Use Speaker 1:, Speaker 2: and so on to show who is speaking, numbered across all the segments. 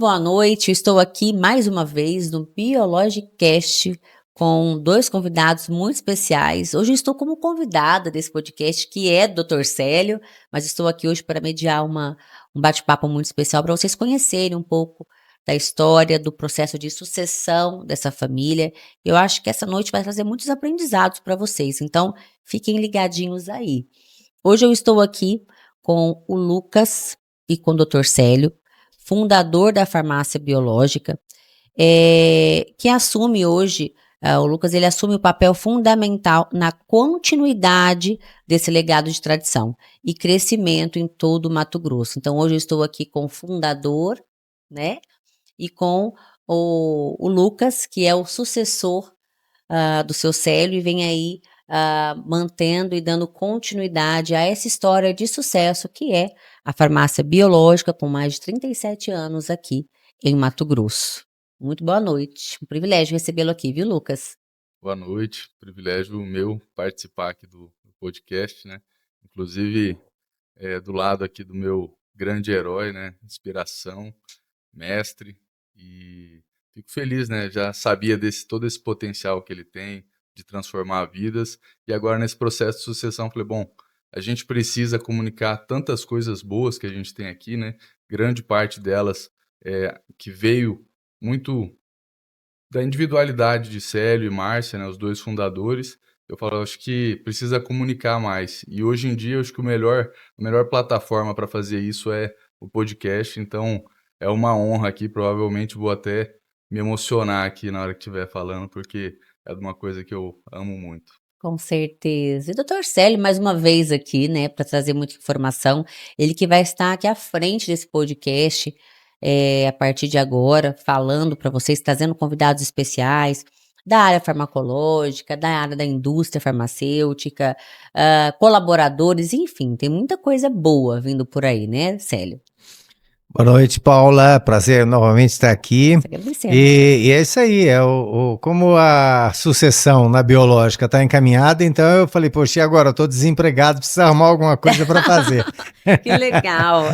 Speaker 1: boa noite. Eu estou aqui mais uma vez no Biologicast com dois convidados muito especiais. Hoje eu estou como convidada desse podcast, que é do Dr. Célio, mas estou aqui hoje para mediar um bate-papo muito especial para vocês conhecerem um pouco da história, do processo de sucessão dessa família. Eu acho que essa noite vai trazer muitos aprendizados para vocês, então fiquem ligadinhos aí. Hoje eu estou aqui com o Lucas e com o Dr. Célio, fundador da farmácia biológica, que assume hoje, o Lucas ele assume o papel fundamental na continuidade desse legado de tradição e crescimento em todo o Mato Grosso. Então hoje eu estou aqui com o fundador, né, e com o Lucas, que é o sucessor do seu Célio e vem aí mantendo e dando continuidade a essa história de sucesso que é a farmácia biológica com mais de 37 anos aqui em Mato Grosso. Muito boa noite, um privilégio recebê-lo aqui, viu, Lucas?
Speaker 2: Boa noite, privilégio meu participar aqui do podcast, né? Inclusive, do lado aqui do meu grande herói, né? Inspiração, mestre, e fico feliz, né? Já sabia todo esse potencial que ele tem de transformar vidas, e agora nesse processo de sucessão, falei, bom, a gente precisa comunicar tantas coisas boas que a gente tem aqui, né? Grande parte delas que veio muito da individualidade de Célio e Márcia, né, os dois fundadores. Eu falo, acho que precisa comunicar mais. E hoje em dia, eu acho que a melhor plataforma para fazer isso é o podcast. Então, é uma honra aqui. Provavelmente vou até me emocionar aqui na hora que estiver falando, porque é uma coisa que eu amo muito.
Speaker 1: Com certeza. E o Dr. Célio, mais uma vez aqui, né, para trazer muita informação, ele que vai estar aqui à frente desse podcast, a partir de agora, falando para vocês, trazendo convidados especiais da área farmacológica, da área da indústria farmacêutica, colaboradores, enfim, tem muita coisa boa vindo por aí, né, Célio?
Speaker 3: Boa noite, Paula. Prazer novamente estar aqui.
Speaker 1: Agradecendo.
Speaker 3: E é isso aí, como a sucessão na biológica está encaminhada, então eu falei, poxa, e agora? Eu estou desempregado, preciso arrumar alguma coisa para fazer.
Speaker 1: Que legal.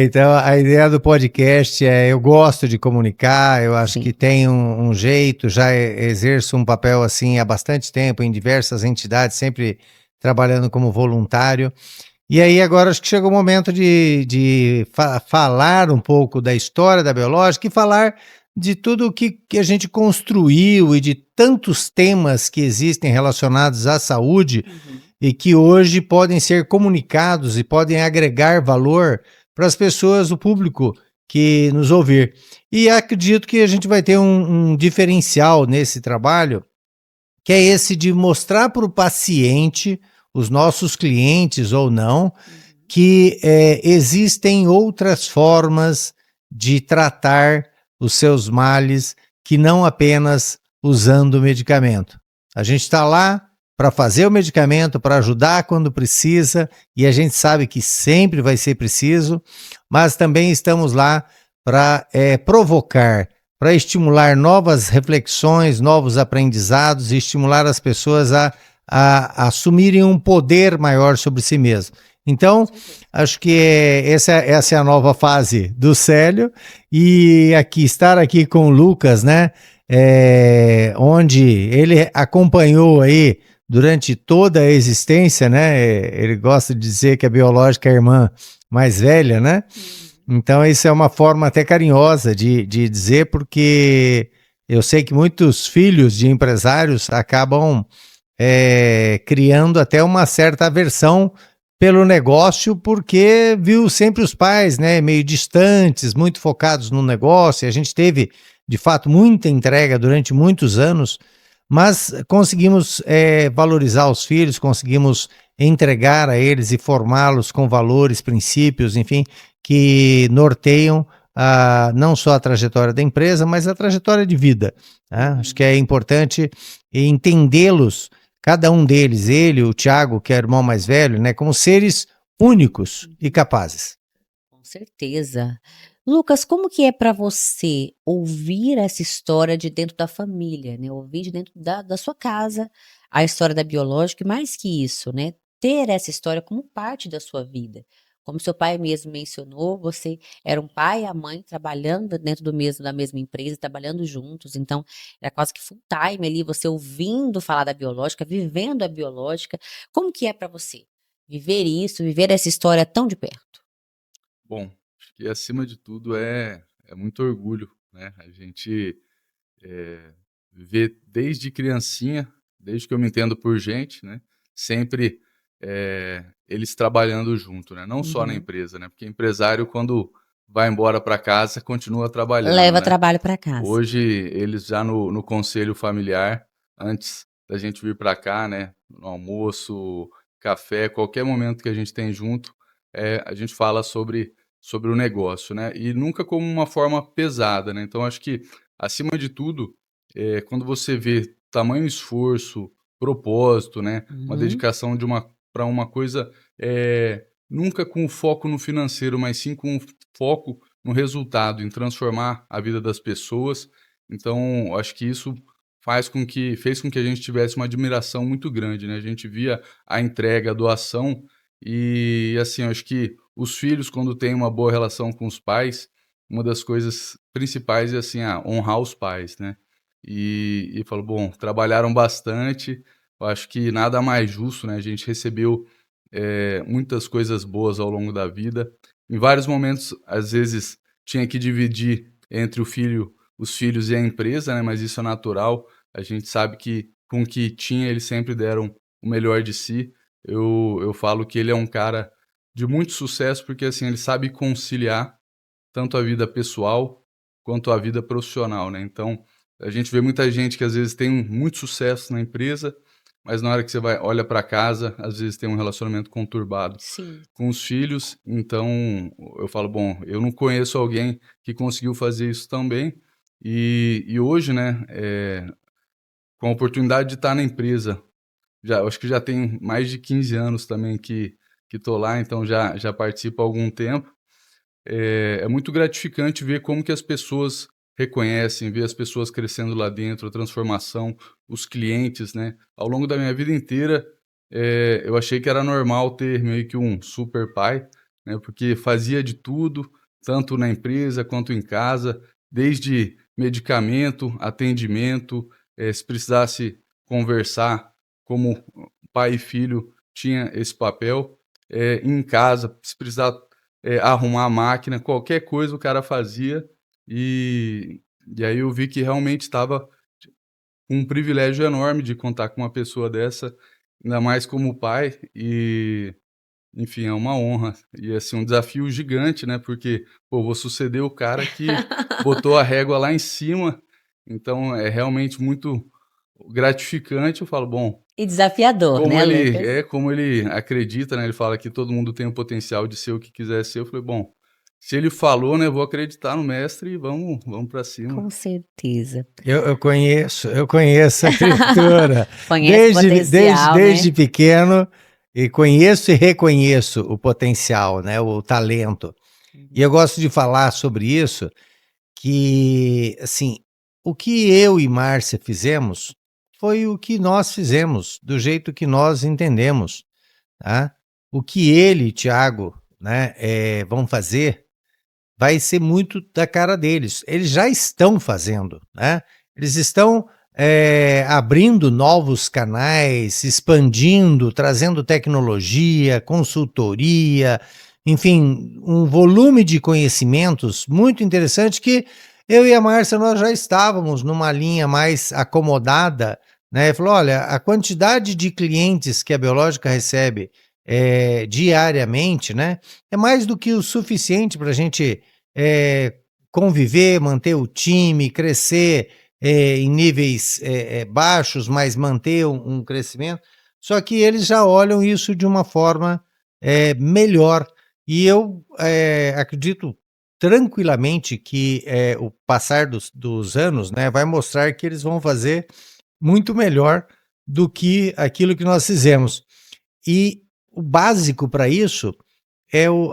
Speaker 3: Então a ideia do podcast eu gosto de comunicar, eu acho que tem um jeito, já exerço um papel assim há bastante tempo em diversas entidades, sempre trabalhando como voluntário. E aí agora acho que chegou o momento de falar um pouco da história da biológica e falar de tudo que a gente construiu e de tantos temas que existem relacionados à saúde e que hoje podem ser comunicados e podem agregar valor para as pessoas, o público que nos ouvir. E acredito que a gente vai ter um diferencial nesse trabalho, que é esse de mostrar para o paciente, os nossos clientes ou não, que existem outras formas de tratar os seus males que não apenas usando o medicamento. A gente está lá para fazer o medicamento, para ajudar quando precisa, e a gente sabe que sempre vai ser preciso, mas também estamos lá para provocar, para estimular novas reflexões, novos aprendizados e estimular as pessoas a assumirem um poder maior sobre si mesmo. Então, acho que essa é a nova fase do Célio, e estar aqui com o Lucas, né, onde ele acompanhou aí durante toda a existência, né, ele gosta de dizer que a biológica é a irmã mais velha, né, então isso é uma forma até carinhosa de dizer, porque eu sei que muitos filhos de empresários acabam criando até uma certa aversão pelo negócio, porque viu sempre os pais, né, meio distantes, muito focados no negócio, e a gente teve, de fato, muita entrega durante muitos anos, mas conseguimos valorizar os filhos, conseguimos entregar a eles e formá-los com valores, princípios, enfim, que norteiam não só a trajetória da empresa, mas a trajetória de vida, né? Acho que é importante entendê-los, cada um deles, ele, o Thiago, que é o irmão mais velho, né, como seres únicos e capazes.
Speaker 1: Com certeza. Lucas, como que é para você ouvir essa história de dentro da família, né? Ouvir de dentro da sua casa a história da biológica e mais que isso, né? Ter essa história como parte da sua vida. Como seu pai mesmo mencionou, você era um pai e a mãe trabalhando dentro da mesma empresa, trabalhando juntos, então era quase que full time ali, você ouvindo falar da biológica, vivendo a biológica. Como que é para você viver isso, viver essa história tão de perto?
Speaker 2: Bom, acho que acima de tudo é muito orgulho, né? A gente eh, vê desde criancinha, desde que eu me entendo por gente, né? Sempre eles trabalhando junto, né? Não só na
Speaker 1: Uhum.
Speaker 2: empresa, né? Porque empresário, quando vai embora para casa, continua trabalhando,
Speaker 1: Leva
Speaker 2: né?
Speaker 1: trabalho para casa.
Speaker 2: Hoje, eles já no conselho familiar, antes da gente vir para cá, né, no almoço, café, qualquer momento que a gente tem junto, a gente fala sobre o negócio, né, e nunca como uma forma pesada, né. Então acho que, acima de tudo, quando você vê tamanho esforço, propósito, né, uma
Speaker 1: Uhum.
Speaker 2: dedicação para uma coisa, nunca com foco no financeiro, mas sim com foco no resultado, em transformar a vida das pessoas. Então, acho que isso fez com que a gente tivesse uma admiração muito grande, né? A gente via a entrega, a doação e, assim, eu acho que os filhos, quando têm uma boa relação com os pais, uma das coisas principais é, assim, honrar os pais, né? E falo, bom, trabalharam bastante, eu acho que nada mais justo, né? A gente recebeu muitas coisas boas ao longo da vida. Em vários momentos, às vezes, tinha que dividir entre os filhos e a empresa, né, mas isso é natural. A gente sabe que com o que tinha, eles sempre deram o melhor de si. Eu falo que ele é um cara de muito sucesso, porque, assim, ele sabe conciliar tanto a vida pessoal quanto a vida profissional, né. Então, a gente vê muita gente que às vezes tem muito sucesso na empresa, mas na hora que você olha para casa, às vezes tem um relacionamento conturbado
Speaker 1: Sim.
Speaker 2: com os filhos. Então, eu falo: "Bom, eu não conheço alguém que conseguiu fazer isso também". E hoje, né, com a oportunidade de estar na empresa, eu acho que já tem mais de 15 anos também que estou lá, então já participo há algum tempo. É muito gratificante ver como que as pessoas reconhecem, ver as pessoas crescendo lá dentro, a transformação, os clientes, né. Ao longo da minha vida inteira, eu achei que era normal ter meio que um super pai, né, porque fazia de tudo, tanto na empresa quanto em casa, desde medicamento, atendimento, se precisasse conversar como pai e filho, tinha esse papel. Em casa, se precisar arrumar a máquina, qualquer coisa o cara fazia, e e aí eu vi que realmente estava com um privilégio enorme de contar com uma pessoa dessa, ainda mais como pai, e, enfim, é uma honra. E, assim, um desafio gigante, né, porque, pô, vou suceder o cara que botou a régua lá em cima, então é realmente muito gratificante. Eu falo: "Bom,
Speaker 1: E desafiador, né, Lucas?
Speaker 2: como ele acredita, né, ele fala que todo mundo tem o potencial de ser o que quiser ser". Eu falei: "Bom, se ele falou, né, vou acreditar no mestre e vamos para cima".
Speaker 1: Com certeza.
Speaker 3: Eu conheço a escritura
Speaker 1: Conhece o potencial, né?
Speaker 3: desde pequeno e conheço e reconheço o potencial, né, o talento. E eu
Speaker 1: Uhum.
Speaker 3: gosto de falar sobre isso, que, assim, o que eu e Márcia fizemos foi o que nós fizemos, do jeito que nós entendemos, tá? O que ele e Thiago, né, vão fazer vai ser muito da cara deles. Eles já estão fazendo, né? Eles estão abrindo novos canais, expandindo, trazendo tecnologia, consultoria, enfim, um volume de conhecimentos muito interessante que eu e a Márcia nós já estávamos numa linha mais acomodada, né? Falou, olha, a quantidade de clientes que a Biológica recebe diariamente, né? É mais do que o suficiente para a gente eh, conviver, manter o time, crescer em níveis baixos, mas manter um crescimento. Só que eles já olham isso de uma forma melhor. E eu acredito tranquilamente que o passar dos anos, né, vai mostrar que eles vão fazer muito melhor do que aquilo que nós fizemos. E o básico para isso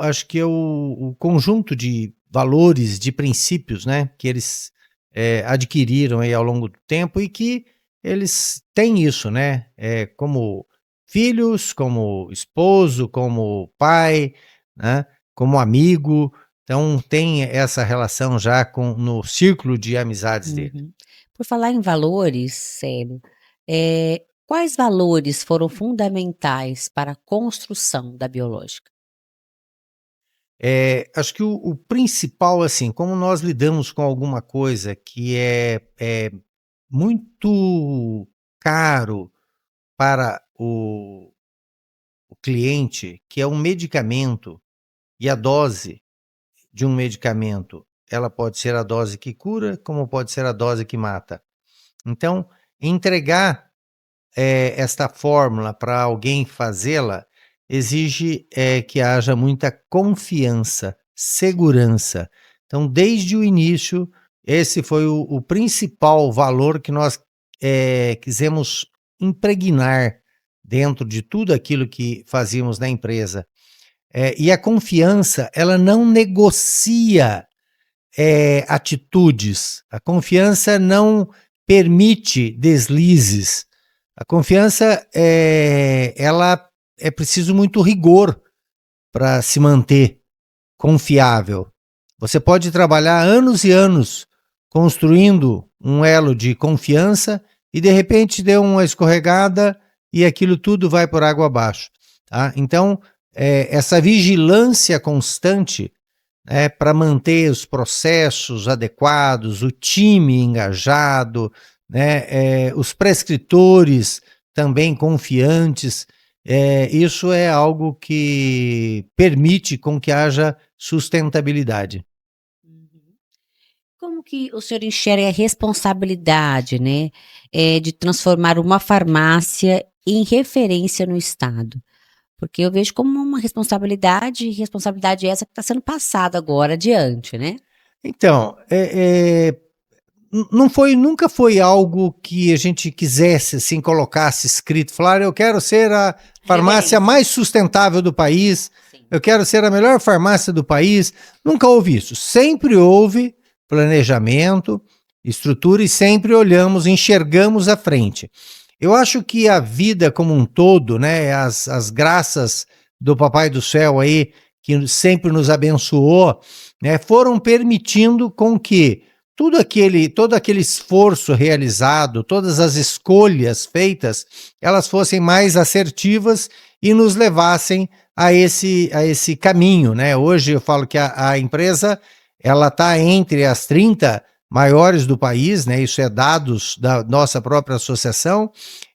Speaker 3: acho que é o conjunto de valores, de princípios, né, que eles adquiriram aí ao longo do tempo e que eles têm isso, né, como filhos, como esposo, como pai, né. como amigo. Então tem essa relação já no círculo de amizades dele.
Speaker 1: Uhum. Por falar em valores, Célio, quais valores foram fundamentais para a construção da biológica?
Speaker 3: Acho que o principal, assim, como nós lidamos com alguma coisa que é muito caro para o cliente, que é um medicamento, e a dose de um medicamento, ela pode ser a dose que cura, como pode ser a dose que mata. Então, entregar esta fórmula para alguém fazê-la exige que haja muita confiança, segurança. Então, desde o início, esse foi o principal valor que nós quisemos impregnar dentro de tudo aquilo que fazíamos na empresa. E a confiança, ela não negocia atitudes. A confiança não permite deslizes. A confiança, ela é preciso muito rigor para se manter confiável. Você pode trabalhar anos e anos construindo um elo de confiança e de repente deu uma escorregada e aquilo tudo vai por água abaixo. Tá? Então, essa vigilância constante para manter os processos adequados, o time engajado, os prescritores também confiantes, isso é algo que permite com que haja sustentabilidade.
Speaker 1: Como que o senhor enxerga a responsabilidade, né, de transformar uma farmácia em referência no estado? Porque eu vejo como uma responsabilidade essa que está sendo passada agora adiante, né?
Speaker 3: Então, nunca foi algo que a gente quisesse, assim, colocasse escrito, falar, eu quero ser a farmácia mais sustentável do país,
Speaker 1: Sim.
Speaker 3: eu quero ser a melhor farmácia do país. Nunca houve isso. Sempre houve planejamento, estrutura e sempre enxergamos à frente. Eu acho que a vida como um todo, né, as graças do Papai do Céu aí, que sempre nos abençoou, né, foram permitindo com que todo aquele esforço realizado, todas as escolhas feitas, elas fossem mais assertivas e nos levassem a esse caminho, né? Hoje eu falo que a empresa, ela está entre as 30 maiores do país, né? Isso é dados da nossa própria associação,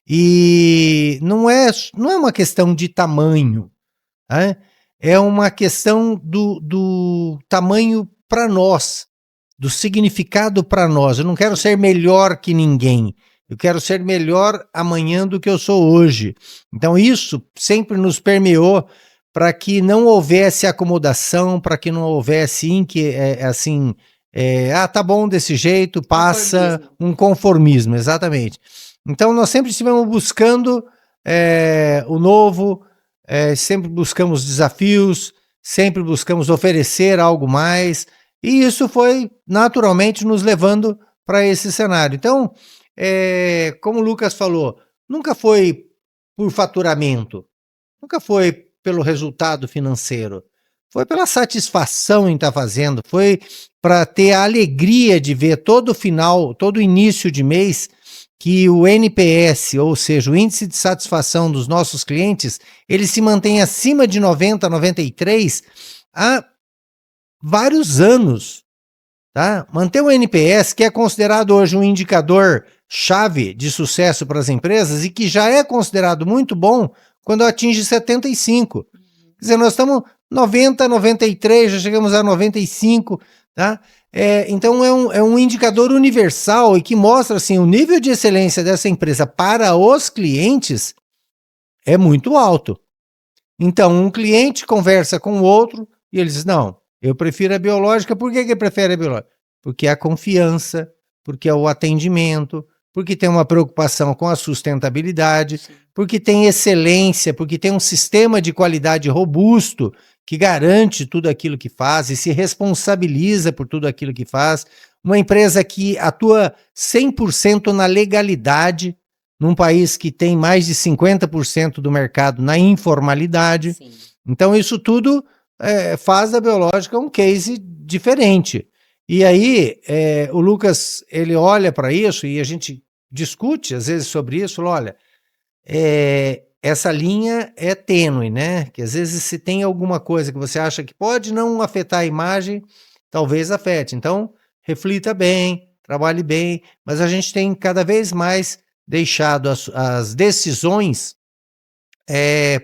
Speaker 3: e não é uma questão de tamanho, né? É uma questão do tamanho para nós, do significado para nós. Eu não quero ser melhor que ninguém, eu quero ser melhor amanhã do que eu sou hoje. Então isso sempre nos permeou para que não houvesse acomodação, para que não houvesse tá bom desse jeito, passa um conformismo, exatamente. Então nós sempre estivemos buscando o novo, sempre buscamos desafios, sempre buscamos oferecer algo mais, e isso foi naturalmente nos levando para esse cenário. Então, como o Lucas falou, nunca foi por faturamento, nunca foi pelo resultado financeiro, foi pela satisfação em estar fazendo, foi para ter a alegria de ver todo início de mês, que o NPS, ou seja, o índice de satisfação dos nossos clientes, ele se mantém acima de 90, 93 há vários anos. Tá? Manter o NPS, que é considerado hoje um indicador chave de sucesso para as empresas e que já é considerado muito bom quando atinge 75. Quer dizer, nós estamos 90, 93, já chegamos a 95, tá? Então é um indicador universal e que mostra assim, o nível de excelência dessa empresa para os clientes é muito alto. Então um cliente conversa com o outro e ele diz, não, eu prefiro a biológica. Por que ele prefere a biológica? Porque é a confiança, porque é o atendimento, porque tem uma preocupação com a sustentabilidade, porque tem excelência, porque tem um sistema de qualidade robusto que garante tudo aquilo que faz e se responsabiliza por tudo aquilo que faz. Uma empresa que atua 100% na legalidade, num país que tem mais de 50% do mercado na informalidade.
Speaker 1: Sim.
Speaker 3: Então isso tudo faz da biológica um case diferente. E aí, o Lucas, ele olha para isso e a gente discute às vezes sobre isso, fala, olha, essa linha é tênue, né? Que às vezes se tem alguma coisa que você acha que pode não afetar a imagem, talvez afete. Então, reflita bem, trabalhe bem, mas a gente tem cada vez mais deixado as decisões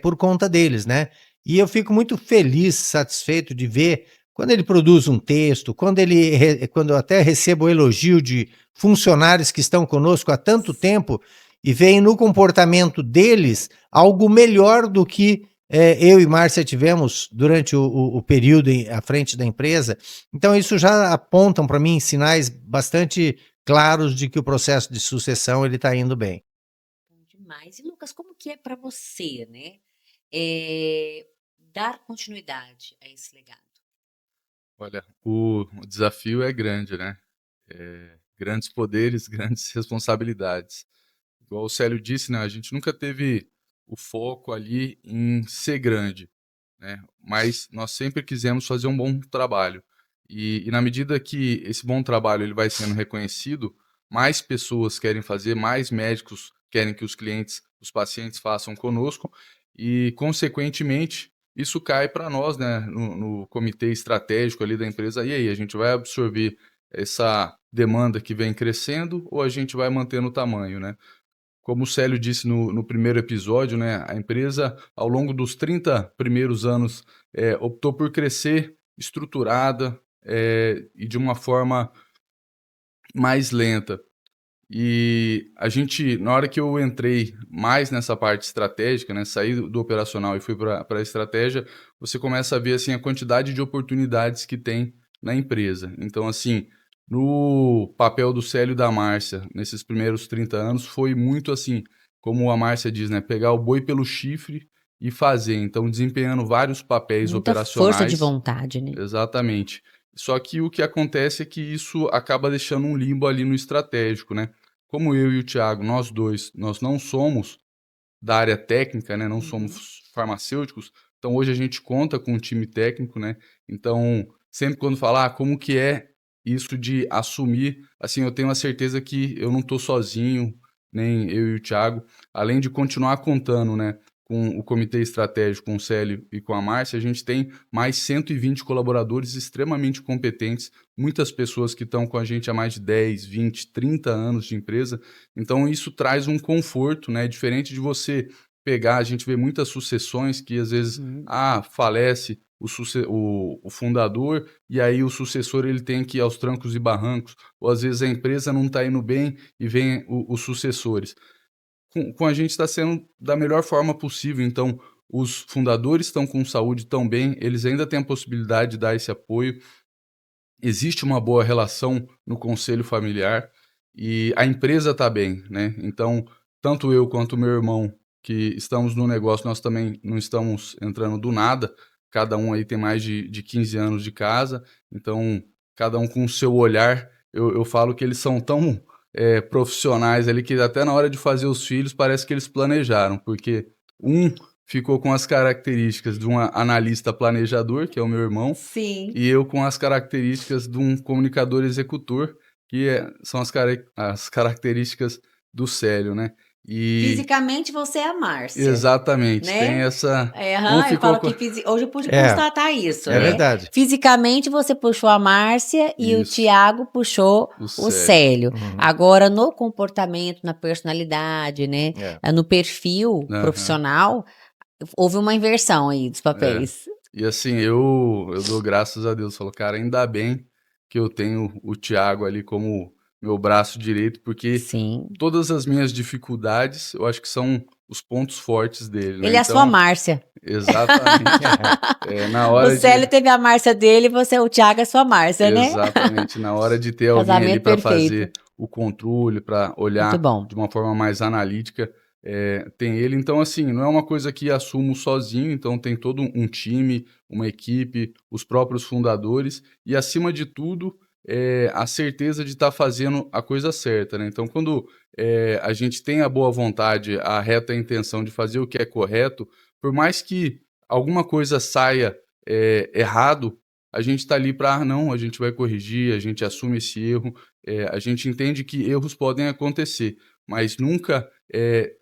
Speaker 3: por conta deles, né? E eu fico muito feliz, satisfeito de ver quando ele produz um texto, quando eu até recebo o elogio de funcionários que estão conosco há tanto tempo e veem no comportamento deles algo melhor do que eu e Márcia tivemos durante o período à frente da empresa. Então isso já apontam para mim sinais bastante claros de que o processo de sucessão ele está indo bem.
Speaker 1: Demais. E Lucas, como que é para você, né, dar continuidade a esse legado?
Speaker 2: Olha, o desafio é grande, né? Grandes poderes, grandes responsabilidades. Igual o Célio disse, né? A gente nunca teve o foco ali em ser grande, né? Mas nós sempre quisemos fazer um bom trabalho. E na medida que esse bom trabalho ele vai sendo reconhecido, mais pessoas querem fazer, mais médicos querem que os clientes, os pacientes façam conosco e, consequentemente, isso cai para nós, né, no comitê estratégico ali da empresa. E aí, a gente vai absorver essa demanda que vem crescendo ou a gente vai mantendo o tamanho, né? Como o Célio disse no primeiro episódio, né, a empresa, ao longo dos 30 primeiros anos, optou por crescer estruturada e de uma forma mais lenta. E a gente, na hora que eu entrei mais nessa parte estratégica, né, saí do operacional e fui para a estratégia, você começa a ver assim, a quantidade de oportunidades que tem na empresa. Então, assim, no papel do Célio e da Márcia, nesses primeiros 30 anos, foi muito assim, como a Márcia diz, né, pegar o boi pelo chifre e fazer. Então, desempenhando vários papéis
Speaker 1: Muita
Speaker 2: operacionais.
Speaker 1: força de vontade, né?
Speaker 2: Exatamente. Só que o que acontece é que isso acaba deixando um limbo ali no estratégico, né? Como eu e o Thiago, nós dois, nós não somos da área técnica, né? Não somos farmacêuticos. Então hoje a gente conta com um time técnico, né? Então, sempre quando falar como que é isso de assumir, assim, eu tenho a certeza que eu não estou sozinho, nem eu e o Thiago, além de continuar contando, né, com o comitê estratégico, com o Célio e com a Márcia, a gente tem mais 120 colaboradores extremamente competentes, muitas pessoas que estão com a gente há mais de 10, 20, 30 anos de empresa. Então isso traz um conforto, né? Diferente de você pegar, a gente vê muitas sucessões que às vezes falece o fundador e aí o sucessor ele tem que ir aos trancos e barrancos, ou às vezes a empresa não está indo bem e vem os sucessores. Com a gente está sendo da melhor forma possível, então os fundadores estão com saúde, estão bem, eles ainda têm a possibilidade de dar esse apoio, existe uma boa relação no conselho familiar e a empresa está bem, né? Então, tanto eu quanto o meu irmão que estamos no negócio, nós também não estamos entrando do nada, cada um aí tem mais de 15 anos de casa, então cada um com o seu olhar, eu falo que eles são tão profissionais ali que até na hora de fazer os filhos parece que eles planejaram, porque um ficou com as características de um analista planejador, que é o meu irmão,
Speaker 1: Sim.
Speaker 2: e eu com as características de um comunicador executor, que são as características do Célio, né? E
Speaker 1: Fisicamente você é a Márcia,
Speaker 2: exatamente,
Speaker 1: né?
Speaker 2: tem essa.
Speaker 1: Eu
Speaker 2: ficou
Speaker 1: falo que hoje eu pude
Speaker 3: É,
Speaker 1: constatar isso,
Speaker 3: é
Speaker 1: né?
Speaker 3: verdade.
Speaker 1: Fisicamente você puxou a Márcia e o
Speaker 2: Isso.
Speaker 1: Tiago puxou
Speaker 2: O
Speaker 1: o
Speaker 2: Célio.
Speaker 1: Célio. Agora, no comportamento, na personalidade, né? No perfil
Speaker 2: Aham.
Speaker 1: profissional, houve uma inversão aí dos papéis.
Speaker 2: E assim, eu dou graças a Deus. Falo, cara, ainda bem que eu tenho o Thiago ali como meu braço direito, porque
Speaker 1: Sim.
Speaker 2: todas as minhas dificuldades, eu acho que são os pontos fortes dele, né?
Speaker 1: Ele é a sua Márcia.
Speaker 2: Exatamente. Na
Speaker 1: O
Speaker 2: hora
Speaker 1: Célio teve a Márcia dele, o Tiago é sua Márcia, né?
Speaker 2: Exatamente. Na hora de ter alguém ali
Speaker 1: Casamento
Speaker 2: para
Speaker 1: perfeito.
Speaker 2: fazer o controle, para
Speaker 1: Muito
Speaker 2: olhar
Speaker 1: bom.
Speaker 2: de uma forma mais analítica, tem ele. Então, assim, não é uma coisa que assumo sozinho, então tem todo um time, uma equipe, os próprios fundadores e, acima de tudo, a certeza de estar fazendo a coisa certa, né? Então, quando a gente tem a boa vontade, a reta intenção de fazer o que é correto, por mais que alguma coisa saia errado, a gente está ali para, não, a gente vai corrigir, a gente assume esse erro, a gente entende que erros podem acontecer, mas nunca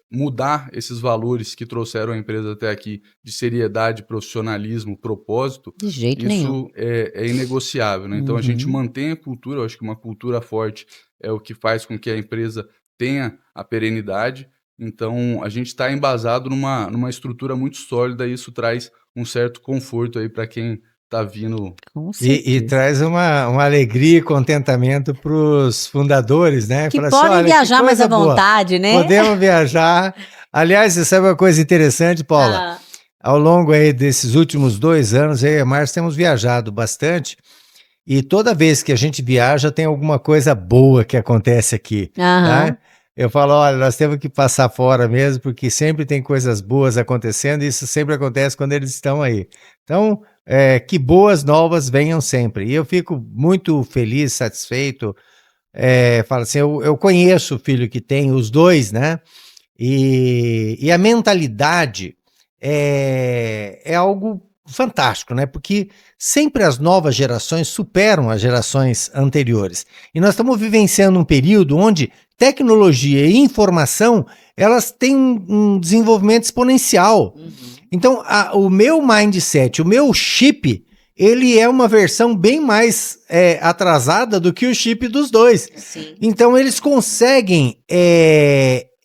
Speaker 2: mudar esses valores que trouxeram a empresa até aqui de seriedade, profissionalismo, propósito,
Speaker 1: De jeito nenhum.
Speaker 2: isso é inegociável, né? Então a gente
Speaker 1: Uhum.
Speaker 2: mantém a cultura, eu acho que uma cultura forte é o que faz com que a empresa tenha a perenidade. Então a gente está embasado numa estrutura muito sólida e isso traz um certo conforto aí para quem está vindo.
Speaker 1: Com
Speaker 3: E
Speaker 1: certeza.
Speaker 3: traz uma alegria e contentamento para os fundadores, né?
Speaker 1: Que
Speaker 3: Fala assim,
Speaker 1: podem
Speaker 3: olha, que
Speaker 1: viajar mais
Speaker 3: coisa
Speaker 1: à
Speaker 3: boa,
Speaker 1: vontade, né?
Speaker 3: podemos viajar. Aliás, você sabe uma coisa interessante, Paula?
Speaker 1: Ah,
Speaker 3: Ao longo aí desses últimos 2 anos, eu e a Márcia temos viajado bastante e toda vez que a gente viaja tem alguma coisa boa que acontece aqui,
Speaker 1: aham.
Speaker 3: tá? Eu falo, olha, nós temos que passar fora mesmo, porque sempre tem coisas boas acontecendo e isso sempre acontece quando eles estão aí. Então, que boas novas venham sempre. E eu fico muito feliz, satisfeito. Falo assim, eu conheço o filho que tem, os dois, né? E a mentalidade é algo fantástico, né? Porque sempre as novas gerações superam as gerações anteriores. E nós estamos vivenciando um período onde tecnologia e informação elas têm um desenvolvimento exponencial.
Speaker 1: Uhum.
Speaker 3: Então, o meu mindset, o meu chip, ele é uma versão bem mais atrasada do que o chip dos dois.
Speaker 1: Sim.
Speaker 3: Então, eles conseguem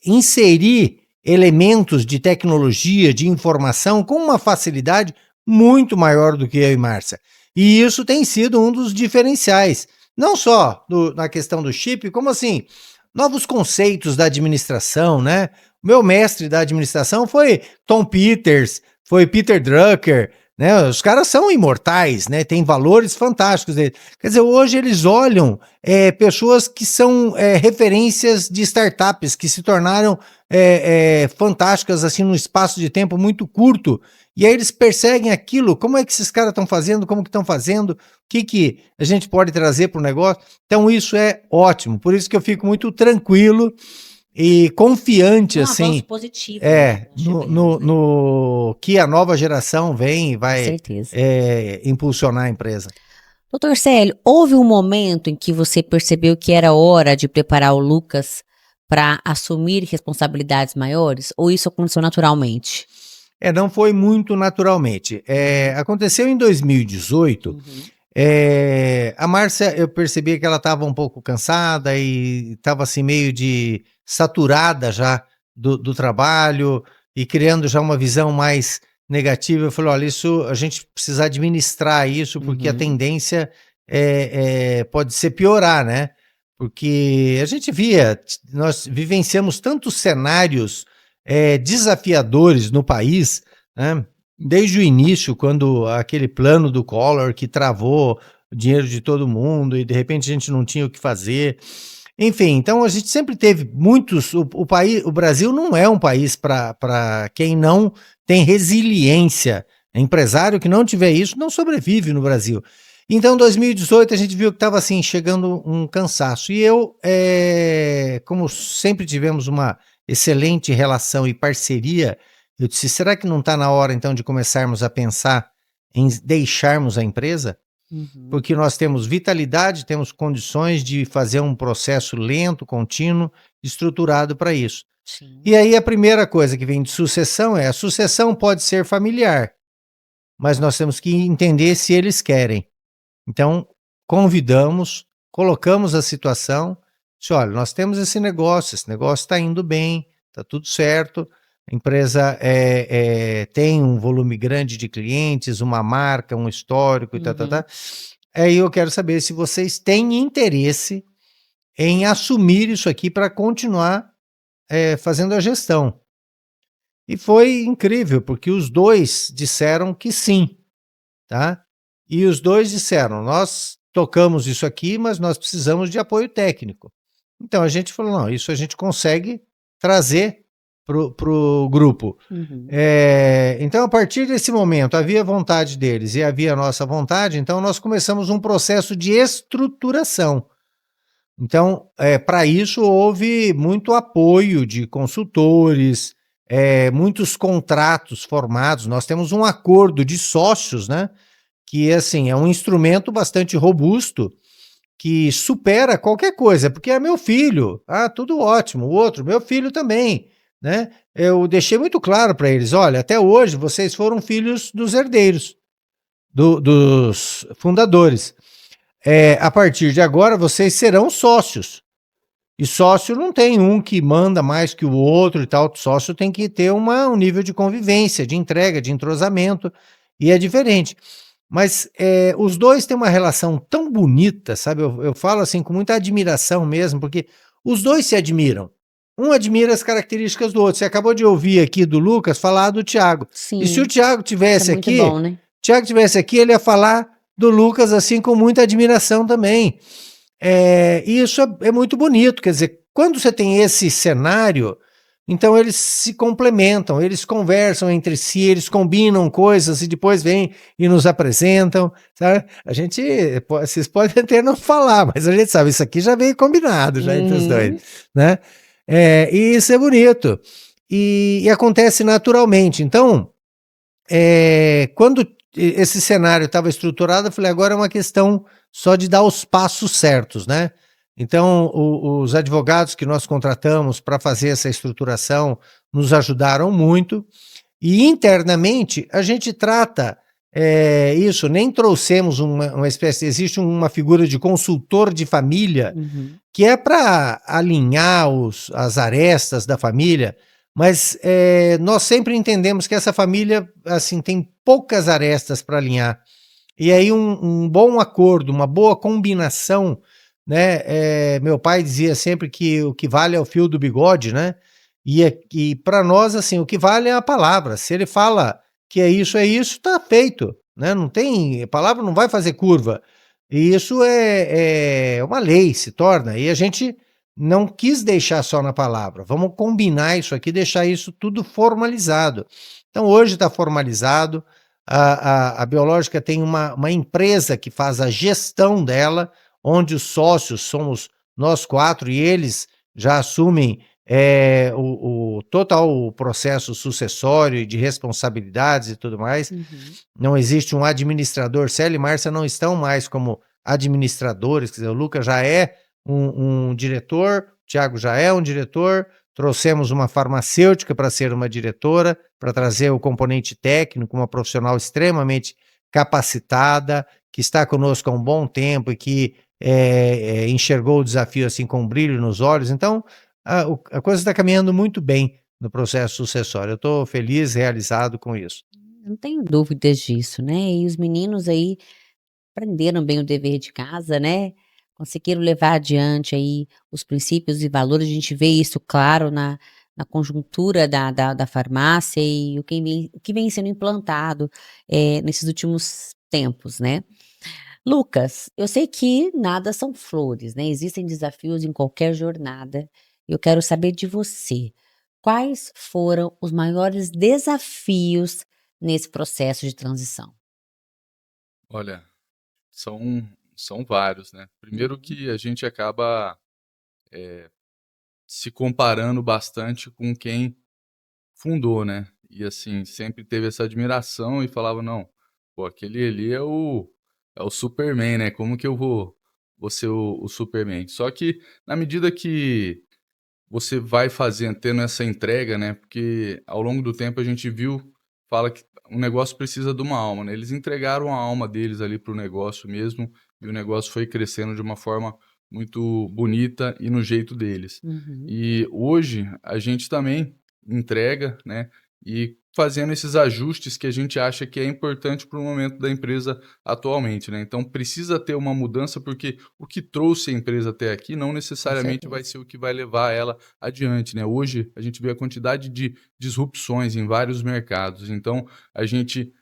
Speaker 3: inserir elementos de tecnologia, de informação, com uma facilidade muito maior do que eu e Márcia. E isso tem sido um dos diferenciais. Não só na questão do chip, como assim, novos conceitos da administração, né? O meu mestre da administração foi Tom Peters, foi Peter Drucker, né? Os caras são imortais, né? Tem valores fantásticos. Quer dizer, hoje eles olham pessoas que são referências de startups, que se tornaram fantásticas assim num espaço de tempo muito curto. E aí eles perseguem aquilo, como é que esses caras estão fazendo, como que estão fazendo, o que a gente pode trazer para o negócio. Então isso é ótimo, por isso que eu fico muito tranquilo e confiante,
Speaker 1: Um
Speaker 3: assim,
Speaker 1: avanço positivo, né? Nós tivemos, né?
Speaker 3: no que a nova geração vem e
Speaker 1: Com
Speaker 3: vai
Speaker 1: certeza.
Speaker 3: impulsionar a empresa.
Speaker 1: Doutor Célio, houve um momento em que você percebeu que era hora de preparar o Lucas para assumir responsabilidades maiores? Ou isso aconteceu naturalmente?
Speaker 3: Não foi muito naturalmente. Aconteceu em 2018.
Speaker 1: Uhum.
Speaker 3: A Márcia, eu percebi que ela estava um pouco cansada e estava assim meio de saturada já do trabalho e criando já uma visão mais negativa. Eu falei, olha, isso a gente precisa administrar isso porque a
Speaker 1: Uhum.
Speaker 3: tendência pode ser piorar, né? Porque a gente nós vivenciamos tantos cenários desafiadores no país, né? Desde o início, quando aquele plano do Collor que travou o dinheiro de todo mundo e de repente a gente não tinha o que fazer. Enfim, então a gente sempre teve muitos. O Brasil não é um país para quem não tem resiliência. Empresário que não tiver isso não sobrevive no Brasil. Então, em 2018, a gente viu que estava assim, chegando um cansaço. E eu, como sempre tivemos uma excelente relação e parceria, eu disse, será que não está na hora, então, de começarmos a pensar em deixarmos a empresa?
Speaker 1: Uhum.
Speaker 3: Porque nós temos vitalidade, temos condições de fazer um processo lento, contínuo, estruturado para isso.
Speaker 1: Sim.
Speaker 3: E aí a primeira coisa que vem de sucessão a sucessão pode ser familiar, mas nós temos que entender se eles querem. Então, convidamos, colocamos a situação, disse, olha, nós temos esse negócio está indo bem, está tudo certo, a empresa tem um volume grande de clientes, uma marca, um histórico e
Speaker 1: Uhum.
Speaker 3: Aí eu quero saber se vocês têm interesse em assumir isso aqui para continuar fazendo a gestão. E foi incrível, porque os dois disseram que sim, tá? E os dois disseram, nós tocamos isso aqui, mas nós precisamos de apoio técnico. Então a gente falou, não, isso a gente consegue trazer pro grupo.
Speaker 1: Uhum.
Speaker 3: Então a partir desse momento havia vontade deles e havia a nossa vontade, então nós começamos um processo de estruturação. Então, para isso houve muito apoio de consultores, muitos contratos formados, nós temos um acordo de sócios, né? que assim, é um instrumento bastante robusto, que supera qualquer coisa, porque é meu filho, tudo ótimo, o outro, meu filho também, né? Eu deixei muito claro para eles, olha, até hoje vocês foram filhos dos herdeiros, dos fundadores. A partir de agora vocês serão sócios. E sócio não tem um que manda mais que o outro e tal. Sócio tem que ter um nível de convivência, de entrega, de entrosamento, e é diferente. Mas os dois têm uma relação tão bonita, sabe? Eu falo assim com muita admiração mesmo, porque os dois se admiram. Um admira as características do outro. Você acabou de ouvir aqui do Lucas falar do Thiago. E se o
Speaker 1: Sim,
Speaker 3: Thiago
Speaker 1: isso
Speaker 3: tivesse
Speaker 1: é muito
Speaker 3: aqui,
Speaker 1: bom, né?
Speaker 3: ele ia falar do Lucas assim com muita admiração também. E isso é muito bonito, quer dizer, quando você tem esse cenário, então eles se complementam, eles conversam entre si, eles combinam coisas e depois vêm e nos apresentam, sabe? Vocês podem até não falar, mas a gente sabe, isso aqui já veio combinado, já entre os dois,
Speaker 1: Uhum.
Speaker 3: né? E isso é bonito, e acontece naturalmente. Então, quando esse cenário estava estruturado, eu falei, agora é uma questão só de dar os passos certos, né? Então, os advogados que nós contratamos para fazer essa estruturação nos ajudaram muito, e internamente a gente trata isso, nem trouxemos uma espécie, existe uma figura de consultor de família,
Speaker 1: Uhum.
Speaker 3: que é para alinhar as arestas da família, mas nós sempre entendemos que essa família assim tem poucas arestas para alinhar. E aí um bom acordo, uma boa combinação, né? Meu pai dizia sempre que o que vale é o fio do bigode, né? E para nós, assim, o que vale é a palavra. Se ele fala que é isso, tá feito, né? Não tem, a palavra não vai fazer curva. E isso é uma lei, se torna. E a gente não quis deixar só na palavra. Vamos combinar isso aqui, deixar isso tudo formalizado. Então hoje está formalizado. A Biológica tem uma empresa que faz a gestão dela, onde os sócios somos nós 4 e eles já assumem o total processo sucessório e de responsabilidades e tudo mais.
Speaker 1: Uhum.
Speaker 3: Não existe um administrador. Célia e Márcia não estão mais como administradores, quer dizer, o Lucas já é um diretor, o Thiago já é um diretor, trouxemos uma farmacêutica para ser uma diretora, para trazer o componente técnico, uma profissional extremamente capacitada, que está conosco há um bom tempo e que enxergou o desafio assim com um brilho nos olhos. Então, a coisa está caminhando muito bem no processo sucessório. Eu estou feliz, realizado com isso.
Speaker 1: Não tenho dúvidas disso, né? E os meninos aí aprenderam bem o dever de casa, né? Conseguiram levar adiante aí os princípios e valores. A gente vê isso claro na conjuntura da farmácia e o que vem sendo implantado nesses últimos tempos, né? Lucas, eu sei que nada são flores, né? Existem desafios em qualquer jornada. Eu quero saber de você. Quais foram os maiores desafios nesse processo de transição?
Speaker 2: Olha, são vários, né? Primeiro
Speaker 1: Uhum.
Speaker 2: que a gente acaba se comparando bastante com quem fundou, né? E assim, sempre teve essa admiração e falava, não, pô, aquele ali é o Superman, né? Como que eu vou ser o Superman? Só que na medida que você vai fazendo, tendo essa entrega, né? Porque ao longo do tempo a gente fala que um negócio precisa de uma alma, né? Eles entregaram a alma deles ali pro negócio mesmo, e o negócio foi crescendo de uma forma muito bonita e no jeito deles.
Speaker 1: Uhum.
Speaker 2: E hoje a gente também entrega, né? E fazendo esses ajustes que a gente acha que é importante para o momento da empresa atualmente, né? Então precisa ter uma mudança, porque o que trouxe a empresa até aqui não
Speaker 1: Com
Speaker 2: necessariamente vai
Speaker 1: certeza.
Speaker 2: ser o que vai levar ela adiante, né? Hoje a gente vê a quantidade de disrupções em vários mercados. Então a gente,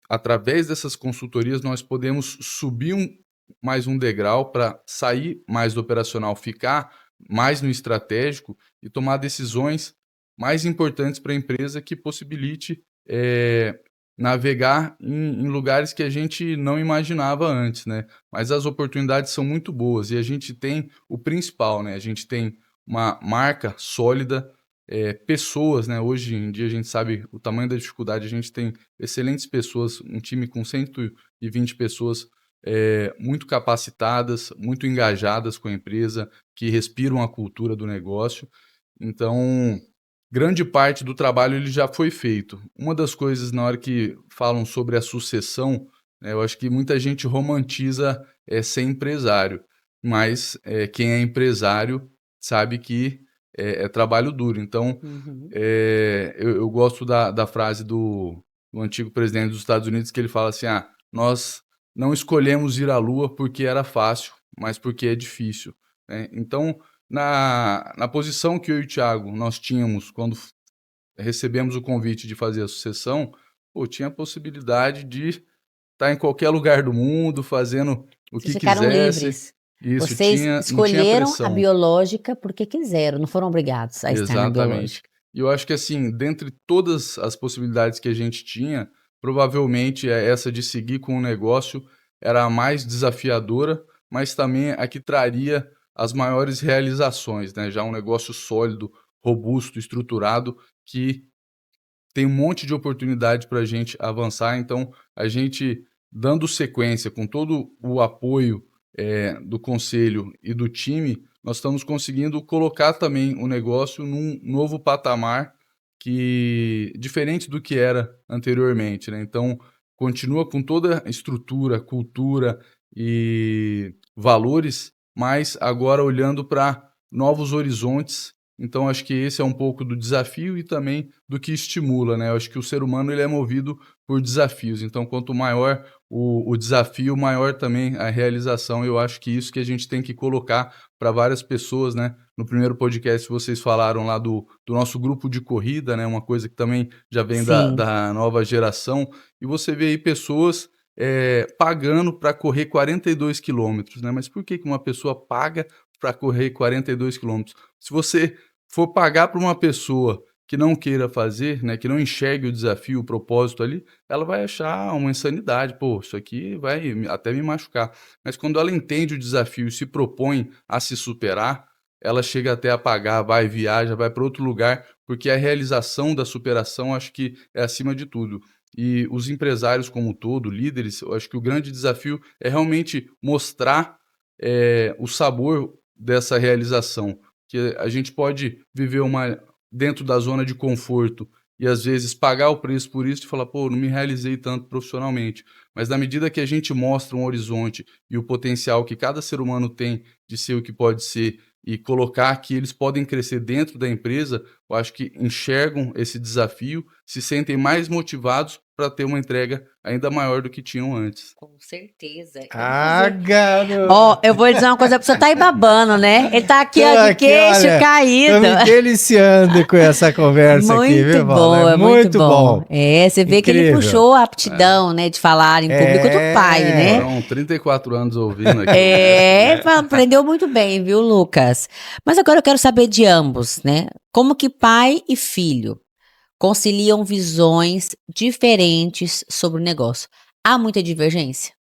Speaker 2: através dessas consultorias, nós podemos subir mais um degrau para sair mais do operacional, ficar mais no estratégico e tomar decisões mais importantes para a empresa, que possibilite navegar em lugares que a gente não imaginava antes, né? Mas as oportunidades são muito boas e a gente tem o principal, né? A gente tem uma marca sólida, pessoas, né? Hoje em dia a gente sabe o tamanho da dificuldade, a gente tem excelentes pessoas, um time com 120 pessoas muito capacitadas, muito engajadas com a empresa, que respiram a cultura do negócio. Então, grande parte do trabalho ele já foi feito. Uma das coisas, na hora que falam sobre a sucessão, eu acho que muita gente romantiza ser empresário, mas quem é empresário sabe que é trabalho duro. Então, eu gosto da frase do antigo presidente dos Estados Unidos, que ele fala assim, nós não escolhemos ir à Lua porque era fácil, mas porque é difícil, né? Então, na posição que eu e o Thiago nós tínhamos quando recebemos o convite de fazer a sucessão, tinha a possibilidade de estar em qualquer lugar do mundo, fazendo o
Speaker 1: Vocês
Speaker 2: que
Speaker 1: ficaram
Speaker 2: quisesse.
Speaker 1: livres.
Speaker 2: Isso,
Speaker 1: Vocês
Speaker 2: não tinha
Speaker 1: escolheram a
Speaker 2: pressão.
Speaker 1: biológica porque quiseram, não foram obrigados a estar na
Speaker 2: Exatamente.
Speaker 1: biológica.
Speaker 2: E eu acho que, assim, dentre todas as possibilidades que a gente tinha, provavelmente essa de seguir com o negócio era a mais desafiadora, mas também a que traria as maiores realizações, né? Já um negócio sólido, robusto, estruturado, que tem um monte de oportunidade para a gente avançar. Então, a gente, dando sequência com todo o apoio do conselho e do time, nós estamos conseguindo colocar também o negócio num novo patamar diferente do que era anteriormente, né? Então, continua com toda a estrutura, cultura e valores, mas agora olhando para novos horizontes. Então, acho que esse é um pouco do desafio e também do que estimula, né? Eu acho que o ser humano ele é movido por desafios. Então, quanto maior o desafio, maior também a realização. Eu acho que isso que a gente tem que colocar para várias pessoas, né? No primeiro podcast vocês falaram lá do nosso grupo de corrida, né? Uma coisa que também já vem da nova geração. E você vê aí pessoas pagando para correr 42 quilômetros, né? Mas por que uma pessoa paga para correr 42 quilômetros? Se você for pagar para uma pessoa que não queira fazer, né, que não enxergue o desafio, o propósito ali, ela vai achar uma insanidade. Pô, isso aqui vai até me machucar. Mas quando ela entende o desafio e se propõe a se superar, ela chega até a pagar, vai, viaja, vai para outro lugar, porque a realização da superação acho que é acima de tudo. E os empresários como um todo, líderes, eu acho que o grande desafio é realmente mostrar o sabor dessa realização, que a gente pode viver dentro da zona de conforto e às vezes pagar o preço por isso e falar, pô, não me realizei tanto profissionalmente. Mas na medida que a gente mostra um horizonte e o potencial que cada ser humano tem de ser o que pode ser e colocar que eles podem crescer dentro da empresa, eu acho que enxergam esse desafio, se sentem mais motivados para ter uma entrega ainda maior do que tinham antes.
Speaker 1: Com certeza.
Speaker 3: Garoto!
Speaker 1: Eu vou dizer uma coisa, você tá aí babando, né? Ele tá aqui,
Speaker 3: Tô
Speaker 1: ó, de
Speaker 3: aqui,
Speaker 1: queixo
Speaker 3: olha,
Speaker 1: caído.
Speaker 3: Tô me deliciando com essa conversa aqui, viu, Paula?
Speaker 1: Muito bom. Você vê que ele
Speaker 3: Incrível.
Speaker 1: puxou a aptidão, né, de falar em público do pai, né?
Speaker 2: Foram 34 anos ouvindo aqui.
Speaker 1: Aprendeu muito bem, viu, Lucas? Mas agora eu quero saber de ambos, né? Como que pai e filho conciliam visões diferentes sobre o negócio? Há muita divergência?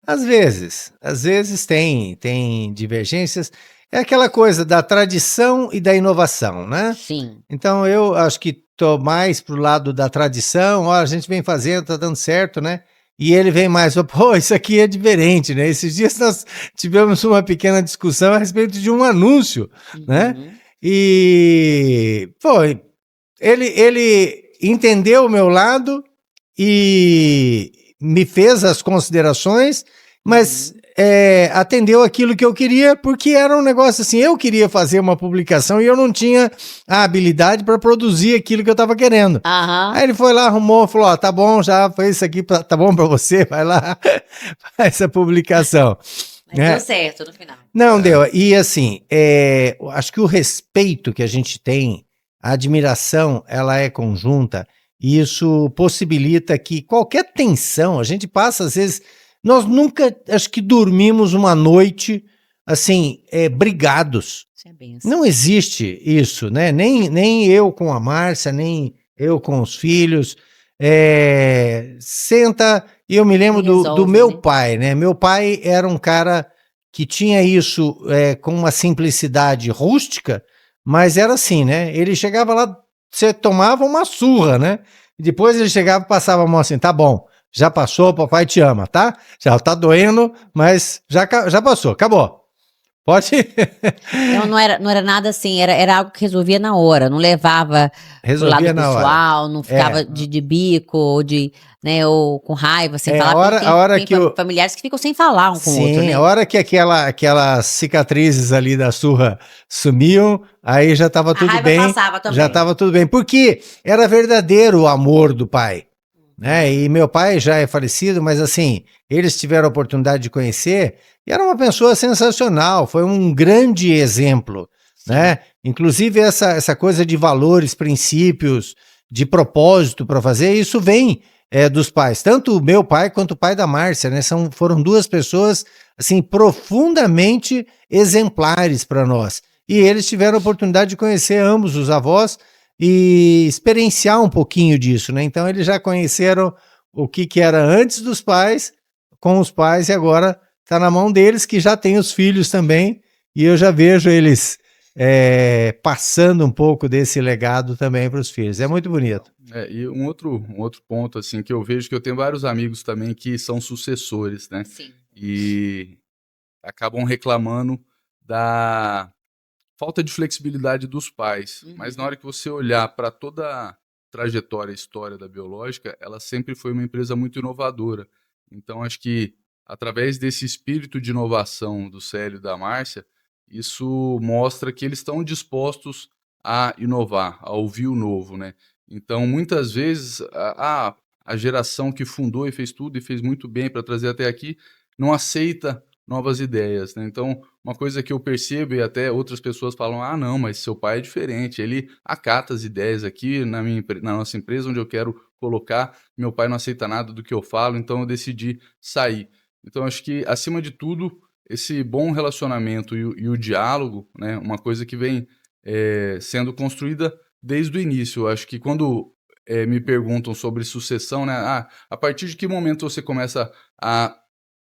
Speaker 3: Às vezes tem divergências. É aquela coisa da tradição e da inovação, né?
Speaker 1: Sim.
Speaker 3: Então eu acho que tô mais pro lado da tradição. Ó, a gente vem fazendo, tá dando certo, né? E ele vem mais, pô, isso aqui é diferente, né? Esses dias nós tivemos uma pequena discussão a respeito de um anúncio, né? E, pô, ele entendeu o meu lado e me fez as considerações, mas atendeu aquilo que eu queria, porque era um negócio assim, eu queria fazer uma publicação e eu não tinha a habilidade para produzir aquilo que eu estava querendo. Aí ele foi lá, arrumou, falou, ó, tá bom, já fez isso aqui, tá bom para você, vai lá, faz essa publicação.
Speaker 1: Mas deu certo no final.
Speaker 3: Não, deu. E assim, acho que o respeito que a gente tem, a admiração, ela é conjunta, e isso possibilita que qualquer tensão, a gente passa, às vezes, nós nunca, acho que dormimos uma noite, assim, brigados. Não existe isso, né? Nem eu com a Márcia, nem eu com os filhos. Senta, e eu me lembro do meu pai, né? Meu pai era um cara que tinha isso com uma simplicidade rústica, mas era assim, né? Ele chegava lá, você tomava uma surra, né? E depois ele chegava e passava a mão assim, tá bom, já passou, papai te ama, tá? Já tá doendo, mas já passou, acabou. Pode
Speaker 1: Então não era nada assim, era algo que resolvia na hora, não levava pro lado
Speaker 3: resolvia na hora.
Speaker 1: pessoal, não ficava
Speaker 3: É,
Speaker 1: de bico, ou ou com raiva, sem falar, porque
Speaker 3: a hora
Speaker 1: tem
Speaker 3: que o...
Speaker 1: familiares que ficam sem falar um com o outro,
Speaker 3: Sim,
Speaker 1: né?
Speaker 3: a hora que aquelas cicatrizes ali da surra sumiam, aí já estava
Speaker 1: A
Speaker 3: tudo
Speaker 1: raiva
Speaker 3: bem,
Speaker 1: passava também.
Speaker 3: já estava tudo bem, porque era verdadeiro o amor do pai, né? E meu pai já é falecido, mas assim, eles tiveram a oportunidade de conhecer, e era uma pessoa sensacional, foi um grande exemplo, né? Inclusive essa coisa de valores, princípios, de propósito para fazer, isso vem dos pais, tanto o meu pai quanto o pai da Márcia, né? Foram duas pessoas assim profundamente exemplares para nós. E eles tiveram a oportunidade de conhecer ambos os avós e experienciar um pouquinho disso, né? Então eles já conheceram o que era antes dos pais, com os pais, e agora está na mão deles, que já tem os filhos também, e eu já vejo eles passando um pouco desse legado também para os filhos. É muito bonito.
Speaker 2: E um outro ponto, assim, que eu vejo, que eu tenho vários amigos também que são sucessores, né?
Speaker 1: Sim.
Speaker 2: E acabam reclamando da falta de flexibilidade dos pais. Mas na hora que você olhar para toda a trajetória e história da Biológica, ela sempre foi uma empresa muito inovadora. Então, acho que através desse espírito de inovação do Célio e da Márcia, isso mostra que eles estão dispostos a inovar, a ouvir o novo, né? Então, muitas vezes, a geração que fundou e fez tudo e fez muito bem para trazer até aqui, não aceita novas ideias, né? Então, uma coisa que eu percebo, e até outras pessoas falam, ah, não, mas seu pai é diferente, ele acata as ideias aqui na nossa empresa, onde eu quero colocar, meu pai não aceita nada do que eu falo, então eu decidi sair. Então, acho que, acima de tudo, esse bom relacionamento e o diálogo, né, uma coisa que vem sendo construída desde o início. Eu acho que quando me perguntam sobre sucessão, né, a partir de que momento você começa a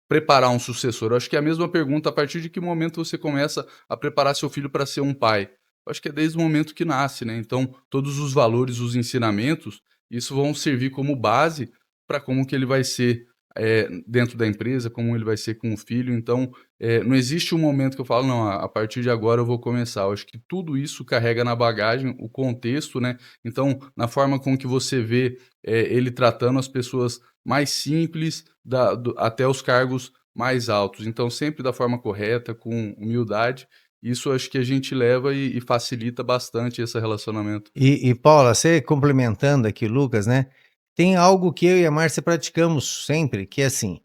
Speaker 2: preparar um sucessor? Eu acho que é a mesma pergunta, a partir de que momento você começa a preparar seu filho para ser um pai? Eu acho que é desde o momento que nasce, né? Então, todos os valores, os ensinamentos, isso vão servir como base para como que ele vai ser dentro da empresa, como ele vai ser com o filho. Então, não existe um momento que eu falo, não, a partir de agora eu vou começar. Eu acho que tudo isso carrega na bagagem o contexto, né? Então, na forma com que você vê ele tratando as pessoas mais simples até os cargos mais altos. Então, sempre da forma correta, com humildade. Isso acho que a gente leva e facilita bastante esse relacionamento.
Speaker 3: E Paula, você complementando aqui, Lucas, né? Tem algo que eu e a Márcia praticamos sempre, que é assim,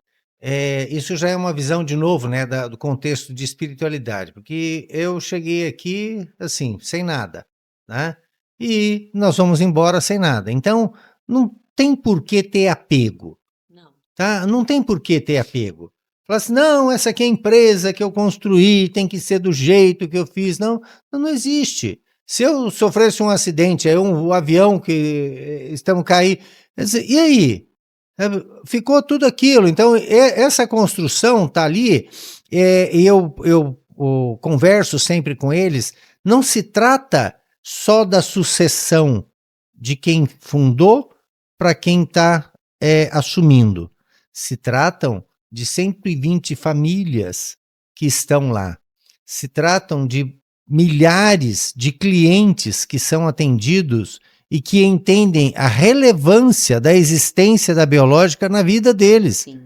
Speaker 3: isso já é uma visão de novo, né, do contexto de espiritualidade, porque eu cheguei aqui, assim, sem nada, né? E nós vamos embora sem nada. Então, não tem por que ter apego,
Speaker 1: Não.
Speaker 3: tá? Não tem por que ter apego. Falar assim, não, essa aqui é a empresa que eu construí, tem que ser do jeito que eu fiz. Não, não existe. Se eu sofresse um acidente, aí o avião que estamos cair, e aí? Ficou tudo aquilo. Então, essa construção está ali, e eu converso sempre com eles, não se trata só da sucessão de quem fundou para quem está assumindo. Se tratam de 120 famílias que estão lá. Se tratam de milhares de clientes que são atendidos e que entendem a relevância da existência da Biológica na vida deles.
Speaker 1: Sim.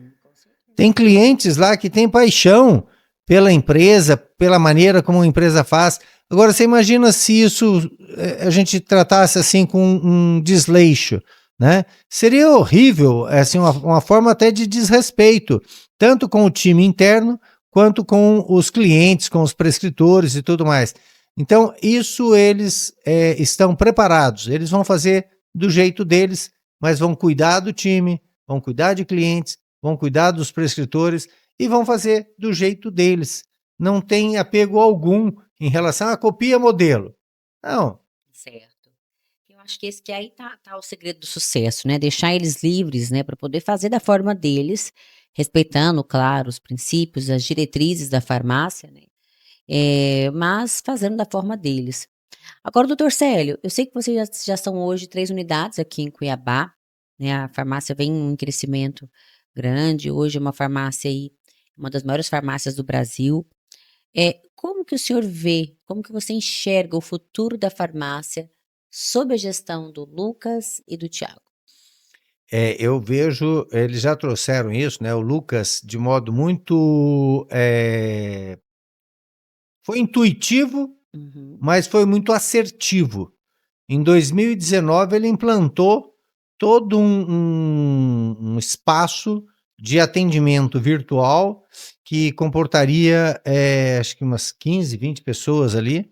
Speaker 3: Tem clientes lá que têm paixão pela empresa, pela maneira como a empresa faz. Agora, você imagina se isso a gente tratasse assim com um desleixo, né? Seria horrível, assim, uma forma até de desrespeito, tanto com o time interno, quanto com os clientes, com os prescritores e tudo mais. Então, isso eles estão preparados, eles vão fazer do jeito deles, mas vão cuidar do time, vão cuidar de clientes, vão cuidar dos prescritores e vão fazer do jeito deles. Não tem apego algum em relação a copia modelo. Não.
Speaker 1: Certo. Eu acho que esse que aí tá o segredo do sucesso, né? Deixar eles livres, né, para poder fazer da forma deles, respeitando, claro, os princípios, as diretrizes da farmácia, né? Mas fazendo da forma deles. Agora, doutor Célio, eu sei que vocês já são hoje 3 unidades aqui em Cuiabá, né, a farmácia vem em crescimento grande, hoje é uma farmácia aí, uma das maiores farmácias do Brasil. Como que o senhor vê, como que você enxerga o futuro da farmácia sob a gestão do Lucas e do Tiago?
Speaker 3: Eu vejo, eles já trouxeram isso, né? O Lucas, de modo muito. Foi intuitivo,
Speaker 1: Uhum,
Speaker 3: mas foi muito assertivo. Em 2019, ele implantou todo um espaço de atendimento virtual que comportaria, acho que umas 15, 20 pessoas ali.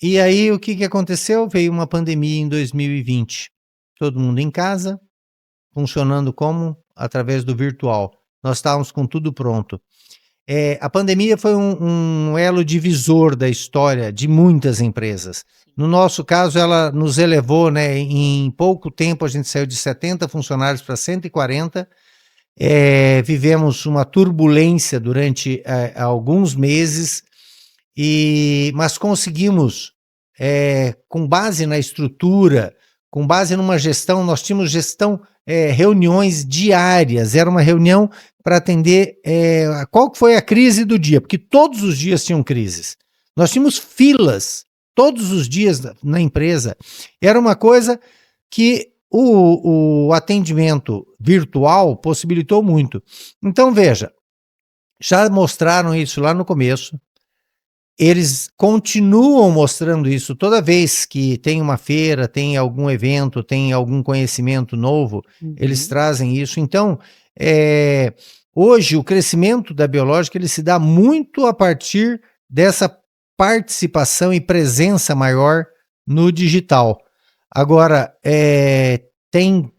Speaker 3: E aí, o que aconteceu? Veio uma pandemia em 2020. Todo mundo em casa, funcionando como? Através do virtual. Nós estávamos com tudo pronto. A pandemia foi um elo divisor da história de muitas empresas. No nosso caso, ela nos elevou, né? Em pouco tempo, a gente saiu de 70 funcionários para 140. Vivemos uma turbulência durante alguns meses, mas conseguimos, com base na estrutura, com base numa gestão, nós tínhamos gestão, reuniões diárias, era uma reunião para atender qual foi a crise do dia, porque todos os dias tinham crises. Nós tínhamos filas todos os dias na empresa. Era uma coisa que o atendimento virtual possibilitou muito. Então, veja, já mostraram isso lá no começo, eles continuam mostrando isso toda vez que tem uma feira, tem algum evento, tem algum conhecimento novo, eles
Speaker 1: uhum,
Speaker 3: trazem isso. Então, hoje o crescimento da biológica ele se dá muito a partir dessa participação e presença maior no digital. Agora, tem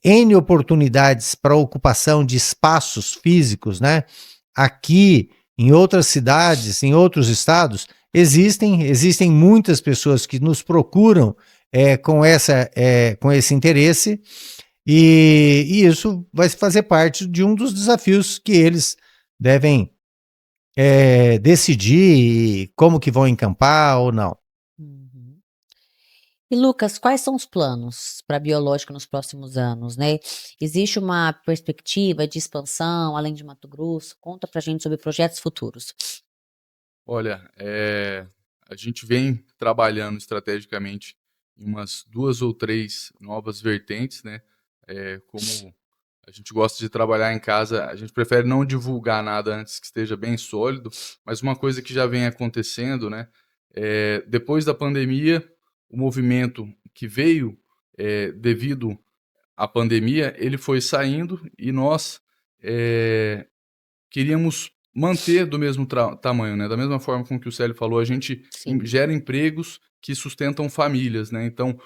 Speaker 3: N oportunidades para ocupação de espaços físicos, né? Aqui, em outras cidades, em outros estados, existem muitas pessoas que nos procuram com esse interesse, e isso vai fazer parte de um dos desafios que eles devem decidir como que vão encampar ou não.
Speaker 1: uhum. E Lucas, quais são os planos para a biológica nos próximos anos, né? Existe uma perspectiva de expansão além de Mato Grosso? Conta pra gente sobre projetos futuros.
Speaker 2: Olha, a gente vem trabalhando estrategicamente em umas 2 ou 3 novas vertentes, né? Como a gente gosta de trabalhar em casa, a gente prefere não divulgar nada antes que esteja bem sólido, mas uma coisa que já vem acontecendo, né? Depois da pandemia, o movimento que veio devido à pandemia, ele foi saindo e nós queríamos manter do mesmo tamanho, né? Da mesma forma com que o Célio falou, a gente
Speaker 1: Sim.
Speaker 2: gera empregos que sustentam famílias, né? Então,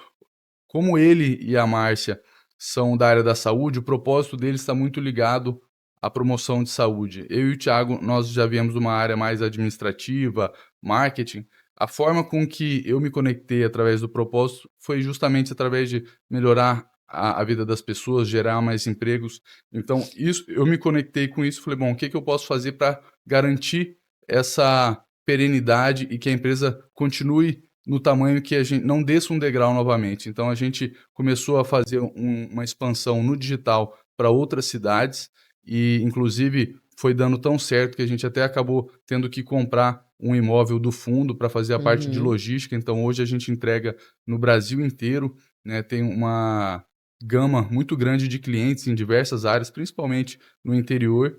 Speaker 2: como ele e a Márcia são da área da saúde, o propósito deles está muito ligado à promoção de saúde. Eu e o Thiago, nós já viemos de uma área mais administrativa, marketing. A forma com que eu me conectei através do propósito foi justamente através de melhorar a vida das pessoas, gerar mais empregos. Então, isso, eu me conectei com isso e falei, bom, o que eu posso fazer para garantir essa perenidade e que a empresa continue no tamanho que a gente não desça um degrau novamente. Então a gente começou a fazer uma expansão no digital para outras cidades e inclusive foi dando tão certo que a gente até acabou tendo que comprar um imóvel do fundo para fazer a parte de
Speaker 1: Uhum.
Speaker 2: logística. Então hoje a gente entrega no Brasil inteiro, né? Tem uma gama muito grande de clientes em diversas áreas, principalmente no interior.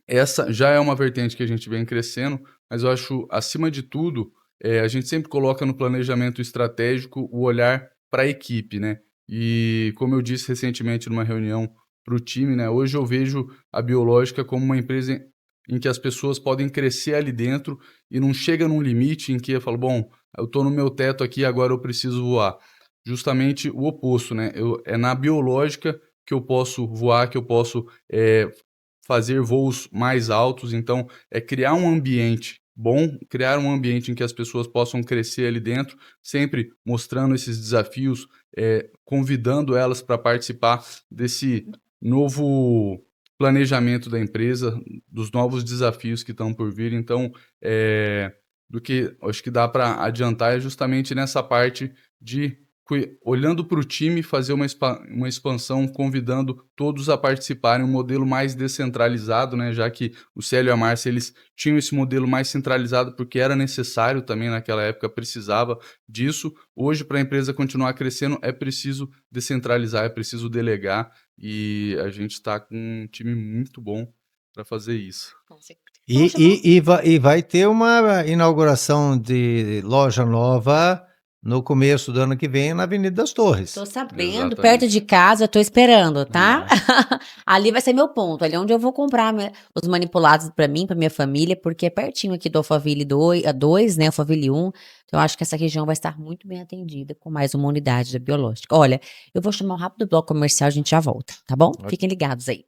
Speaker 2: Essa já é uma vertente que a gente vem crescendo, mas eu acho, acima de tudo, a gente sempre coloca no planejamento estratégico o olhar para a equipe, né? E como eu disse recentemente numa reunião para o time, né? Hoje eu vejo a Biológica como uma empresa em que as pessoas podem crescer ali dentro e não chega num limite em que eu falo, bom, eu estou no meu teto aqui, agora eu preciso voar. Justamente o oposto, né? É na Biológica que eu posso voar, que eu posso fazer voos mais altos. Então, é criar um ambiente bom, criar um ambiente em que as pessoas possam crescer ali dentro, sempre mostrando esses desafios, convidando elas para participar desse novo planejamento da empresa, dos novos desafios que estão por vir. Então, do que acho que dá para adiantar é justamente nessa parte de, olhando para o time, fazer uma expansão, convidando todos a participarem, um modelo mais descentralizado, né? Já que o Célio e a Márcia, eles tinham esse modelo mais centralizado porque era necessário também naquela época, precisava disso. Hoje, para a empresa continuar crescendo, é preciso descentralizar, é preciso delegar, e a gente está com um time muito bom para fazer isso.
Speaker 3: E vai ter uma inauguração de loja nova no começo do ano que vem na Avenida das Torres.
Speaker 1: Tô sabendo,
Speaker 2: Exatamente.
Speaker 1: perto de casa, tô esperando, tá? Ali vai ser meu ponto, ali é onde eu vou comprar os manipulados pra mim, pra minha família, porque é pertinho aqui do Alphaville 2, né, Alphaville 1, então eu acho que essa região vai estar muito bem atendida com mais uma unidade da Biológica. Olha, eu vou chamar um rápido bloco comercial, a gente já volta, tá bom? Fiquem ligados aí.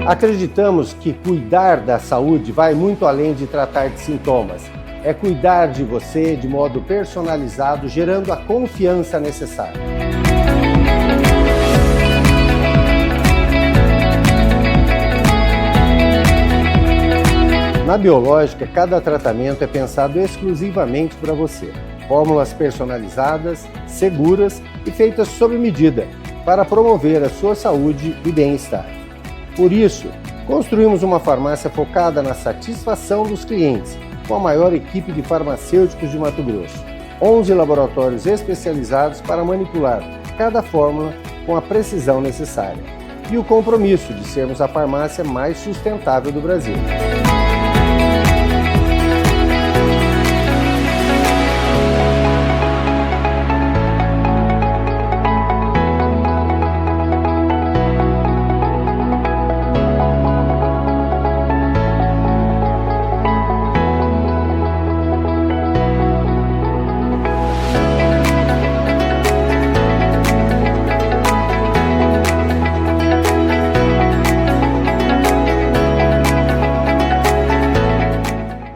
Speaker 4: Acreditamos que cuidar da saúde vai muito além de tratar de sintomas. É cuidar de você de modo personalizado, gerando a confiança necessária. Na Biológica, cada tratamento é pensado exclusivamente para você. Fórmulas personalizadas, seguras e feitas sob medida, para promover a sua saúde e bem-estar. Por isso, construímos uma farmácia focada na satisfação dos clientes, com a maior equipe de farmacêuticos de Mato Grosso. 11 laboratórios especializados para manipular cada fórmula com a precisão necessária. E o compromisso de sermos a farmácia mais sustentável do Brasil.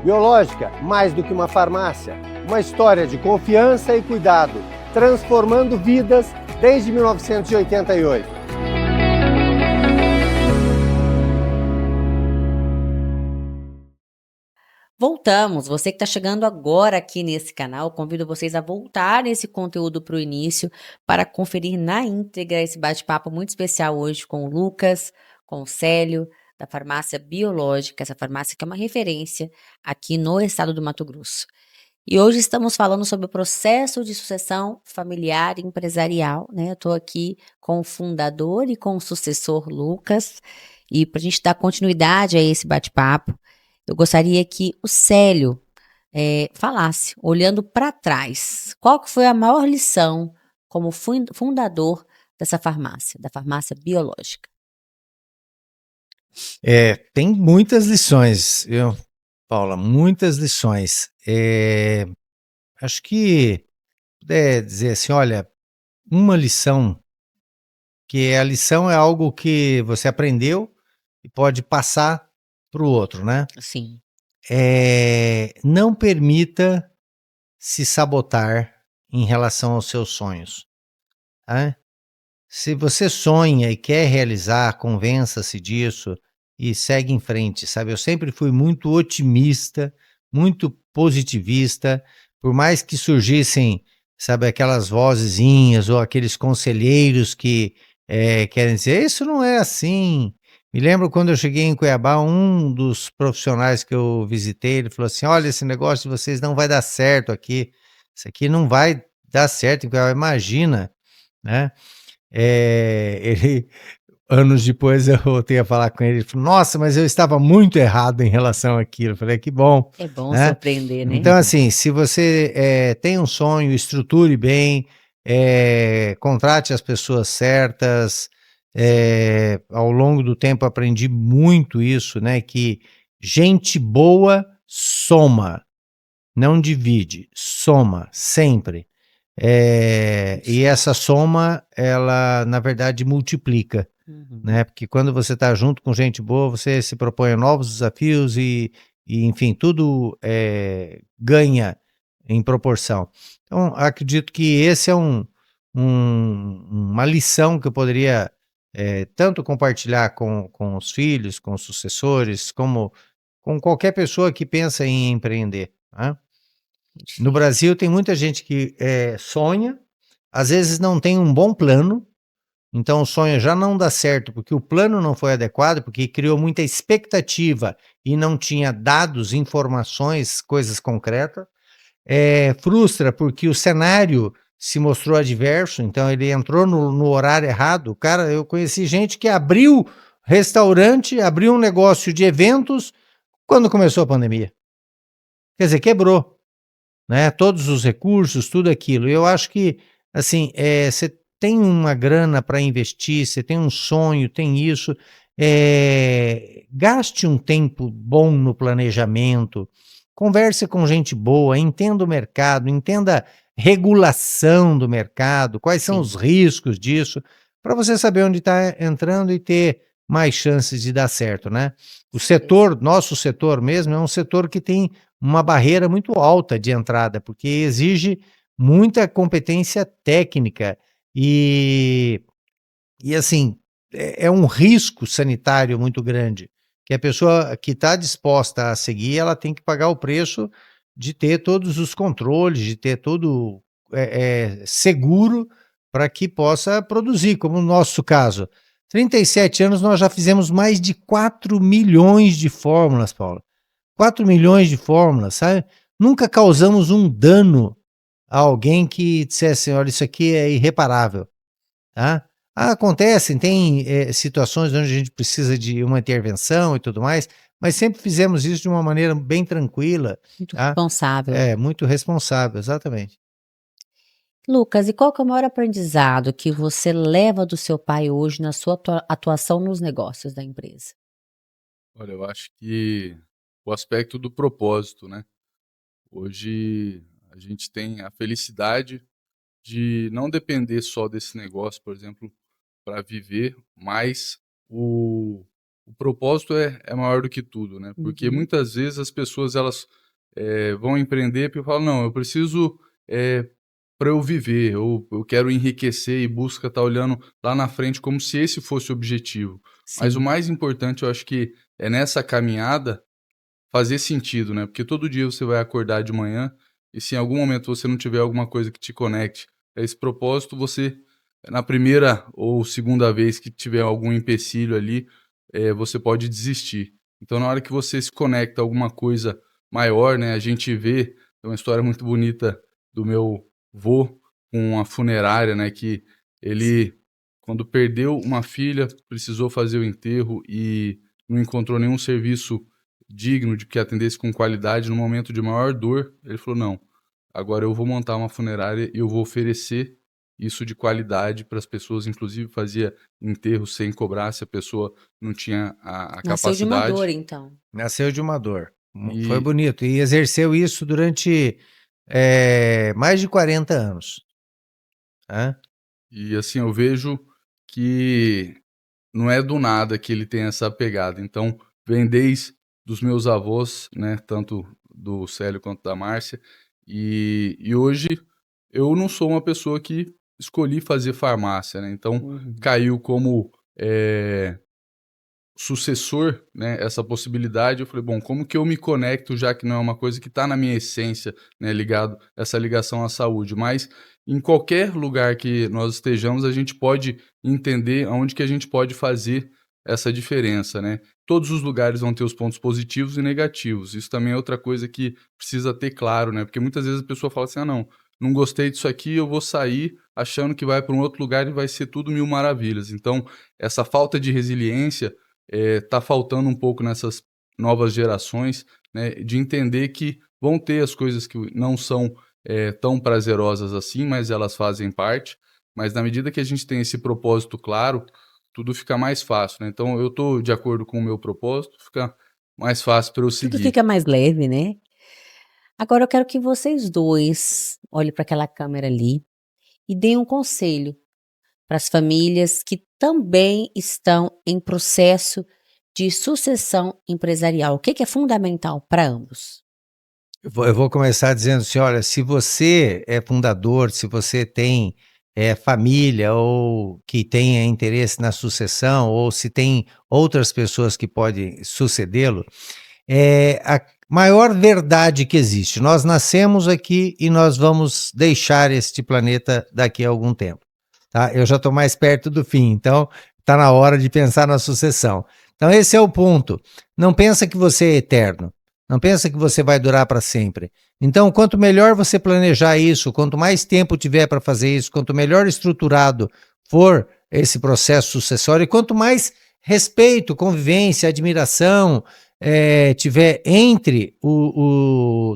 Speaker 4: Biológica, mais do que uma farmácia, uma história de confiança e cuidado, transformando vidas desde 1988.
Speaker 1: Voltamos. Você que está chegando agora aqui nesse canal, convido vocês a voltarem esse conteúdo para o início para conferir na íntegra esse bate-papo muito especial hoje com o Lucas, com o Célio, da Farmácia Biológica, essa farmácia que é uma referência aqui no estado do Mato Grosso. E hoje estamos falando sobre o processo de sucessão familiar e empresarial, né? Eu estou aqui com o fundador e com o sucessor Lucas, e para a gente dar continuidade a esse bate-papo, eu gostaria que o Célio falasse, olhando para trás, qual que foi a maior lição como fundador dessa farmácia, da Farmácia Biológica?
Speaker 3: Tem muitas lições, viu, Paula? Muitas lições. Acho que puder dizer assim, olha, uma lição, que a lição é algo que você aprendeu e pode passar para o outro, né?
Speaker 1: Sim.
Speaker 3: Não permita se sabotar em relação aos seus sonhos. Tá? Se você sonha e quer realizar, convença-se disso e segue em frente, sabe? Eu sempre fui muito otimista, muito positivista, por mais que surgissem, sabe, aquelas vozezinhas ou aqueles conselheiros que querem dizer, isso não é assim. Me lembro quando eu cheguei em Cuiabá, um dos profissionais que eu visitei, ele falou assim, olha, esse negócio de vocês não vai dar certo aqui, isso aqui não vai dar certo em Cuiabá, imagina, né? Anos depois eu voltei a falar com ele falou, nossa, mas eu estava muito errado em relação àquilo. Eu falei, que bom.
Speaker 1: É bom,
Speaker 3: né?
Speaker 1: Surpreender, né?
Speaker 3: Então, assim, se você tem um sonho, estruture bem, contrate as pessoas certas. Ao longo do tempo aprendi muito isso, né? Que gente boa soma, não divide, soma, sempre. E essa soma, ela, na verdade, multiplica, né? Porque quando você está junto com gente boa, você se propõe a novos desafios e enfim, tudo ganha em proporção. Então, acredito que esse é uma lição que eu poderia tanto compartilhar com os filhos, com os sucessores, como com qualquer pessoa que pensa em empreender, né? No Brasil tem muita gente que sonha, às vezes não tem um bom plano, então o sonho já não dá certo porque o plano não foi adequado, porque criou muita expectativa e não tinha dados, informações, coisas concretas. Frustra porque o cenário se mostrou adverso, então ele entrou no horário errado. Cara, eu conheci gente que abriu restaurante, abriu um negócio de eventos quando começou a pandemia. Quer dizer, quebrou, né? Todos os recursos, tudo aquilo. Eu acho que, assim, você tem uma grana para investir, você tem um sonho, tem isso, gaste um tempo bom no planejamento, converse com gente boa, entenda o mercado, entenda regulação do mercado, quais são os riscos disso, para você saber onde está entrando e ter mais chances de dar certo, né? O setor, nosso setor mesmo, é um setor que tem uma barreira muito alta de entrada, porque exige muita competência técnica e assim, é um risco sanitário muito grande, que a pessoa que está disposta a seguir, ela tem que pagar o preço de ter todos os controles, de ter todo seguro para que possa produzir, como no nosso caso. 37 anos nós já fizemos mais de 4 milhões de fórmulas, Paulo. 4 milhões de fórmulas, sabe? Nunca causamos um dano a alguém que dissesse, olha, isso aqui é irreparável, tá? Acontecem, tem situações onde a gente precisa de uma intervenção e tudo mais, mas sempre fizemos isso de uma maneira bem tranquila.
Speaker 1: Muito
Speaker 3: tá?
Speaker 1: responsável.
Speaker 3: Muito responsável, exatamente.
Speaker 1: Lucas, e qual que é o maior aprendizado que você leva do seu pai hoje na sua atuação nos negócios da empresa?
Speaker 2: Olha, eu acho que o aspecto do propósito, né? Hoje a gente tem a felicidade de não depender só desse negócio, por exemplo, para viver, mas o propósito é maior do que tudo, né? Porque muitas vezes as pessoas elas vão empreender porque falam, não, eu preciso para eu viver, ou eu quero enriquecer e busca estar olhando lá na frente como se esse fosse o objetivo. Mas o mais importante, eu acho que é nessa caminhada fazer sentido, né? Porque todo dia você vai acordar de manhã e se em algum momento você não tiver alguma coisa que te conecte a esse propósito, você, na primeira ou segunda vez que tiver algum empecilho ali, você pode desistir. Então, na hora que você se conecta a alguma coisa maior, né? A gente vê, tem uma história muito bonita do meu vô com a funerária, né? Que ele, quando perdeu uma filha, precisou fazer o enterro e não encontrou nenhum serviço digno de que atendesse com qualidade no momento de maior dor. Ele falou, não, agora eu vou montar uma funerária e eu vou oferecer isso de qualidade para as pessoas, inclusive fazia enterro sem cobrar se a pessoa não tinha a
Speaker 1: Nasceu de uma
Speaker 2: capacidade.
Speaker 1: dor, então.
Speaker 3: Nasceu de uma dor.
Speaker 2: E-
Speaker 3: Foi bonito. E exerceu isso durante mais de 40 anos. Né?
Speaker 2: E assim, eu vejo que não é do nada que ele tem essa pegada. Então, vem desde dos meus avós, né, tanto do Célio quanto da Márcia, e hoje eu não sou uma pessoa que escolhi fazer farmácia, né, então caiu como sucessor, né, essa possibilidade. Eu falei, bom, como que eu me conecto, já que não é uma coisa que está na minha essência, né, essa ligação à saúde, mas em qualquer lugar que nós estejamos, a gente pode entender aonde que a gente pode fazer essa diferença, né? Todos os lugares vão ter os pontos positivos e negativos. Isso também é outra coisa que precisa ter claro, né? Porque muitas vezes a pessoa fala assim, não gostei disso aqui, eu vou sair achando que vai para um outro lugar e vai ser tudo mil maravilhas. Então, essa falta de resiliência tá faltando um pouco nessas novas gerações, né, de entender que vão ter as coisas que não são tão prazerosas assim, mas elas fazem parte. Mas na medida que a gente tem esse propósito claro, tudo fica mais fácil, né? Então eu estou de acordo com o meu propósito, fica mais fácil para eu
Speaker 1: Tudo
Speaker 2: seguir.
Speaker 1: fica mais leve, né? Agora eu quero que vocês dois olhem para aquela câmera ali e deem um conselho para as famílias que também estão em processo de sucessão empresarial. O que é fundamental para ambos?
Speaker 3: Eu vou começar dizendo assim, olha, se você é fundador, se você tem família ou que tenha interesse na sucessão, ou se tem outras pessoas que podem sucedê-lo, é a maior verdade que existe. Nós nascemos aqui e nós vamos deixar este planeta daqui a algum tempo. Tá? Eu já estou mais perto do fim, então está na hora de pensar na sucessão. Então esse é o ponto. Não pensa que você é eterno. Não pensa que você vai durar para sempre. Então, quanto melhor você planejar isso, quanto mais tempo tiver para fazer isso, quanto melhor estruturado for esse processo sucessório, e quanto mais respeito, convivência, admiração tiver entre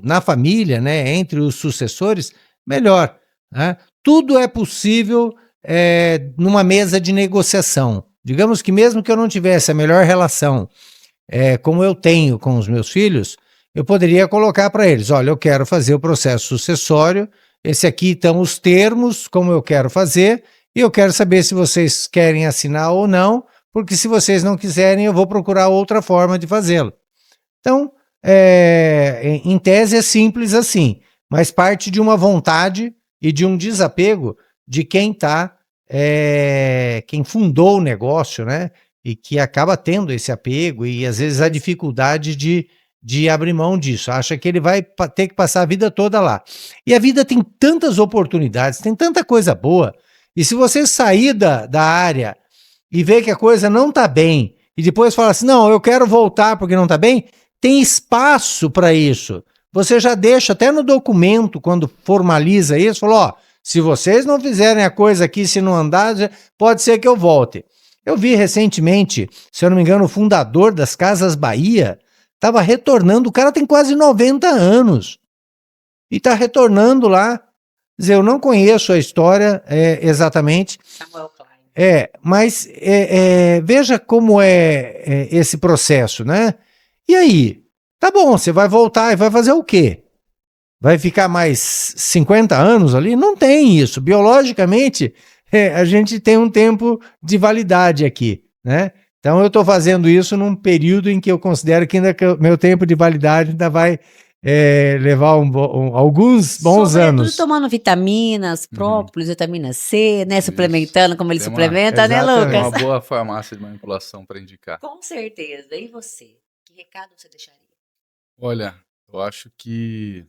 Speaker 3: na família, né, entre os sucessores, melhor. Né? Tudo é possível numa mesa de negociação. Digamos que mesmo que eu não tivesse a melhor relação como eu tenho com os meus filhos, eu poderia colocar para eles, olha, eu quero fazer o processo sucessório, esse aqui estão os termos, como eu quero fazer, e eu quero saber se vocês querem assinar ou não, porque se vocês não quiserem, eu vou procurar outra forma de fazê-lo. Então, em tese é simples assim, mas parte de uma vontade e de um desapego de quem quem fundou o negócio, né? E que acaba tendo esse apego e às vezes a dificuldade de abrir mão disso, acha que ele vai ter que passar a vida toda lá. E a vida tem tantas oportunidades, tem tanta coisa boa, e se você sair da área e ver que a coisa não está bem, e depois fala assim, não, eu quero voltar porque não está bem, tem espaço para isso. Você já deixa até no documento, quando formaliza isso, falou, ó, se vocês não fizerem a coisa aqui, se não andar, pode ser que eu volte. Eu vi recentemente, se eu não me engano, o fundador das Casas Bahia estava retornando, o cara tem quase 90 anos, e está retornando lá. Quer dizer, eu não conheço a história exatamente, mas veja como é esse processo, né? E aí? Tá bom, você vai voltar e vai fazer o quê? Vai ficar mais 50 anos ali? Não tem isso. Biologicamente, a gente tem um tempo de validade aqui, né? Então eu estou fazendo isso num período em que eu considero que ainda meu tempo de validade ainda vai levar alguns bons anos.
Speaker 1: Sobretudo tomando vitaminas, própolis, vitamina C, né? Isso. Suplementando como ele suplementa, né, Lucas?
Speaker 2: Tem uma boa farmácia de manipulação para indicar.
Speaker 1: Com certeza. E você? Que recado você deixaria?
Speaker 2: Olha, eu acho que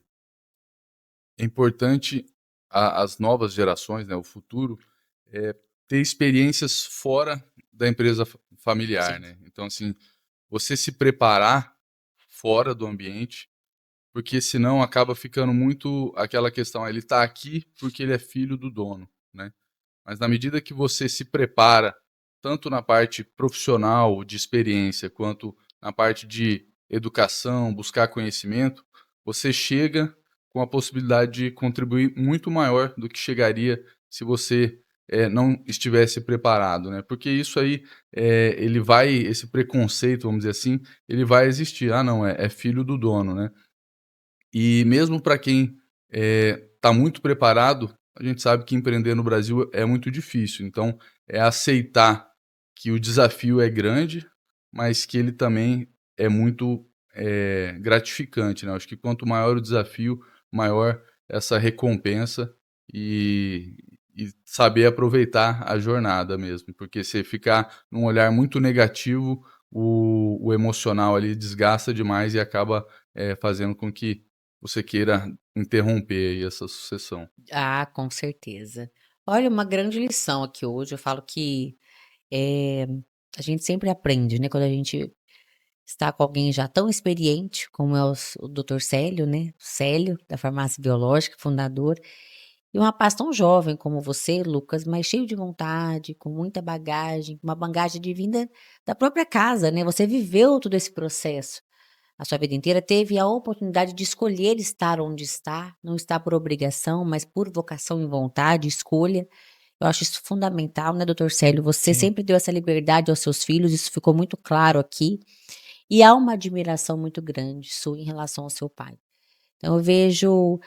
Speaker 2: é importante as novas gerações, né, o futuro, ter experiências fora da empresa familiar, né? Então, assim, você se preparar fora do ambiente, porque senão acaba ficando muito aquela questão, ele está aqui porque ele é filho do dono, né? Mas na medida que você se prepara, tanto na parte profissional, de experiência, quanto na parte de educação, buscar conhecimento, você chega com a possibilidade de contribuir muito maior do que chegaria se você não estivesse preparado, né? Porque isso aí, esse preconceito, vamos dizer assim, ele vai existir. Ah, não, é filho do dono, né? E mesmo para quem está muito preparado, a gente sabe que empreender no Brasil é muito difícil. Então, é aceitar que o desafio é grande, mas que ele também é muito gratificante, né? Acho que quanto maior o desafio, maior essa recompensa e saber aproveitar a jornada mesmo. Porque se ficar num olhar muito negativo, o emocional ali desgasta demais e acaba fazendo com que você queira interromper aí essa sucessão.
Speaker 1: Ah, com certeza. Olha, uma grande lição aqui hoje. Eu falo que a gente sempre aprende, né? Quando a gente está com alguém já tão experiente, como é o Dr. Célio, né? Célio, da Farmácia Biológica, fundador, e um rapaz tão jovem como você, Lucas, mas cheio de vontade, com muita bagagem, uma bagagem de vinda da própria casa, né? Você viveu todo esse processo a sua vida inteira, teve a oportunidade de escolher estar onde está, não está por obrigação, mas por vocação e vontade, escolha. Eu acho isso fundamental, né, doutor Célio? Você
Speaker 3: Sim.
Speaker 1: sempre deu essa liberdade aos seus filhos, isso ficou muito claro aqui. E há uma admiração muito grande sua em relação ao seu pai. Então eu vejo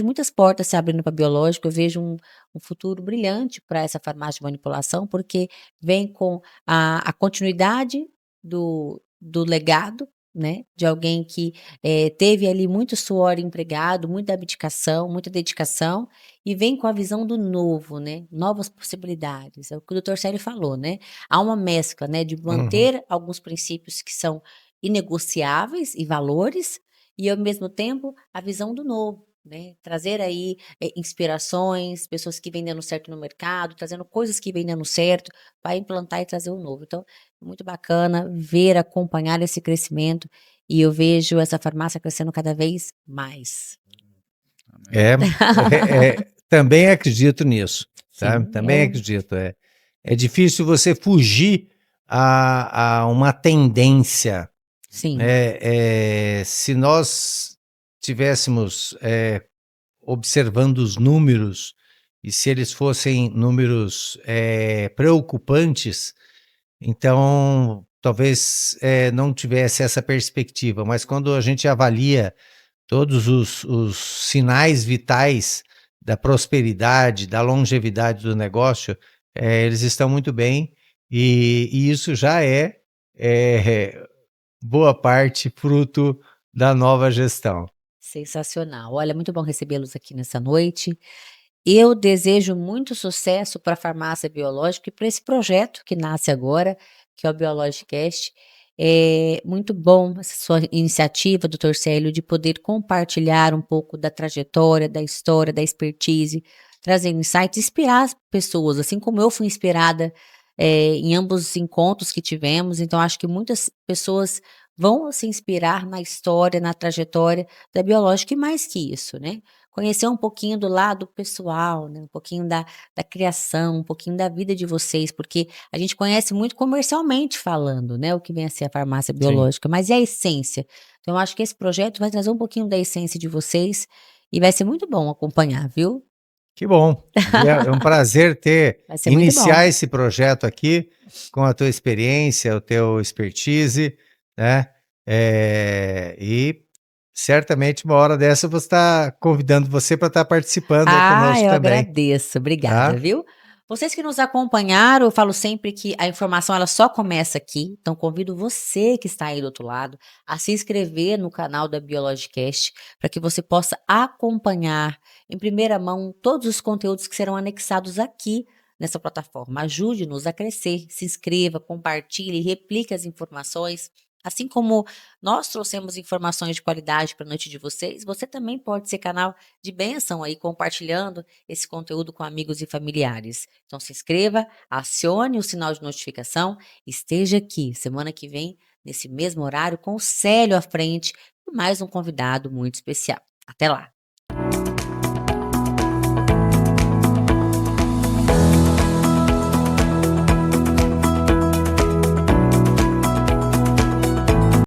Speaker 1: muitas portas se abrindo para biológico, eu vejo um futuro brilhante para essa farmácia de manipulação, porque vem com a continuidade do legado, né, de alguém que teve ali muito suor empregado, muita abdicação, muita dedicação, e vem com a visão do novo, né, novas possibilidades. É o que o Dr. Célio falou, né, há uma mescla, né, de
Speaker 3: Uhum.
Speaker 1: manter alguns princípios que são inegociáveis e valores, e ao mesmo tempo a visão do novo, né, trazer aí inspirações, pessoas que vêm dando certo no mercado, trazendo coisas que vêm dando certo, para implantar e trazer o novo. Então, muito bacana ver, acompanhar esse crescimento, e eu vejo essa farmácia crescendo cada vez mais.
Speaker 2: Amém.
Speaker 3: É, também acredito nisso, tá?
Speaker 1: Sim,
Speaker 3: Também acredito. É difícil você fugir a uma tendência.
Speaker 1: sim,
Speaker 3: Se nós tivéssemos observando os números, e se eles fossem números preocupantes, então talvez não tivesse essa perspectiva. Mas quando a gente avalia todos os sinais vitais da prosperidade, da longevidade do negócio, eles estão muito bem, e isso já é boa parte fruto da nova gestão.
Speaker 1: sensacional. Olha, muito bom recebê-los aqui nessa noite. Eu desejo muito sucesso para a farmácia biológica e para esse projeto que nasce agora, que é o Biologicast. É muito bom essa sua iniciativa, doutor Célio, de poder compartilhar um pouco da trajetória, da história, da expertise, trazer insights, inspirar as pessoas, assim como eu fui inspirada em ambos os encontros que tivemos. Então, acho que muitas pessoas vão se inspirar na história, na trajetória da Biológica, e mais que isso, né? Conhecer um pouquinho do lado pessoal, né, um pouquinho da criação, um pouquinho da vida de vocês, porque a gente conhece muito comercialmente falando, né, o que vem a ser a farmácia
Speaker 3: Sim.
Speaker 1: biológica, mas e a essência? Então eu acho que esse projeto vai trazer um pouquinho da essência de vocês, e vai ser muito bom acompanhar, viu?
Speaker 3: Que bom. É um prazer
Speaker 1: Vai ser muito bom.
Speaker 3: iniciar esse projeto aqui com a tua experiência, o teu expertise, né? E certamente uma hora dessa eu vou estar convidando você para estar participando aí
Speaker 1: Ah,
Speaker 3: conosco
Speaker 1: eu
Speaker 3: também,
Speaker 1: agradeço, obrigada,
Speaker 3: tá?
Speaker 1: viu. Vocês que nos acompanharam, eu falo sempre que a informação ela só começa aqui, então convido você que está aí do outro lado a se inscrever no canal da Biologicast, para que você possa acompanhar em primeira mão todos os conteúdos que serão anexados aqui nessa plataforma. Ajude-nos a crescer, se inscreva, compartilhe, replique as informações. Assim como nós trouxemos informações de qualidade para a noite de vocês, você também pode ser canal de bênção aí, compartilhando esse conteúdo com amigos e familiares. Então se inscreva, acione o sinal de notificação, esteja aqui semana que vem, nesse mesmo horário, com o Célio à frente, e mais um convidado muito especial. Até lá!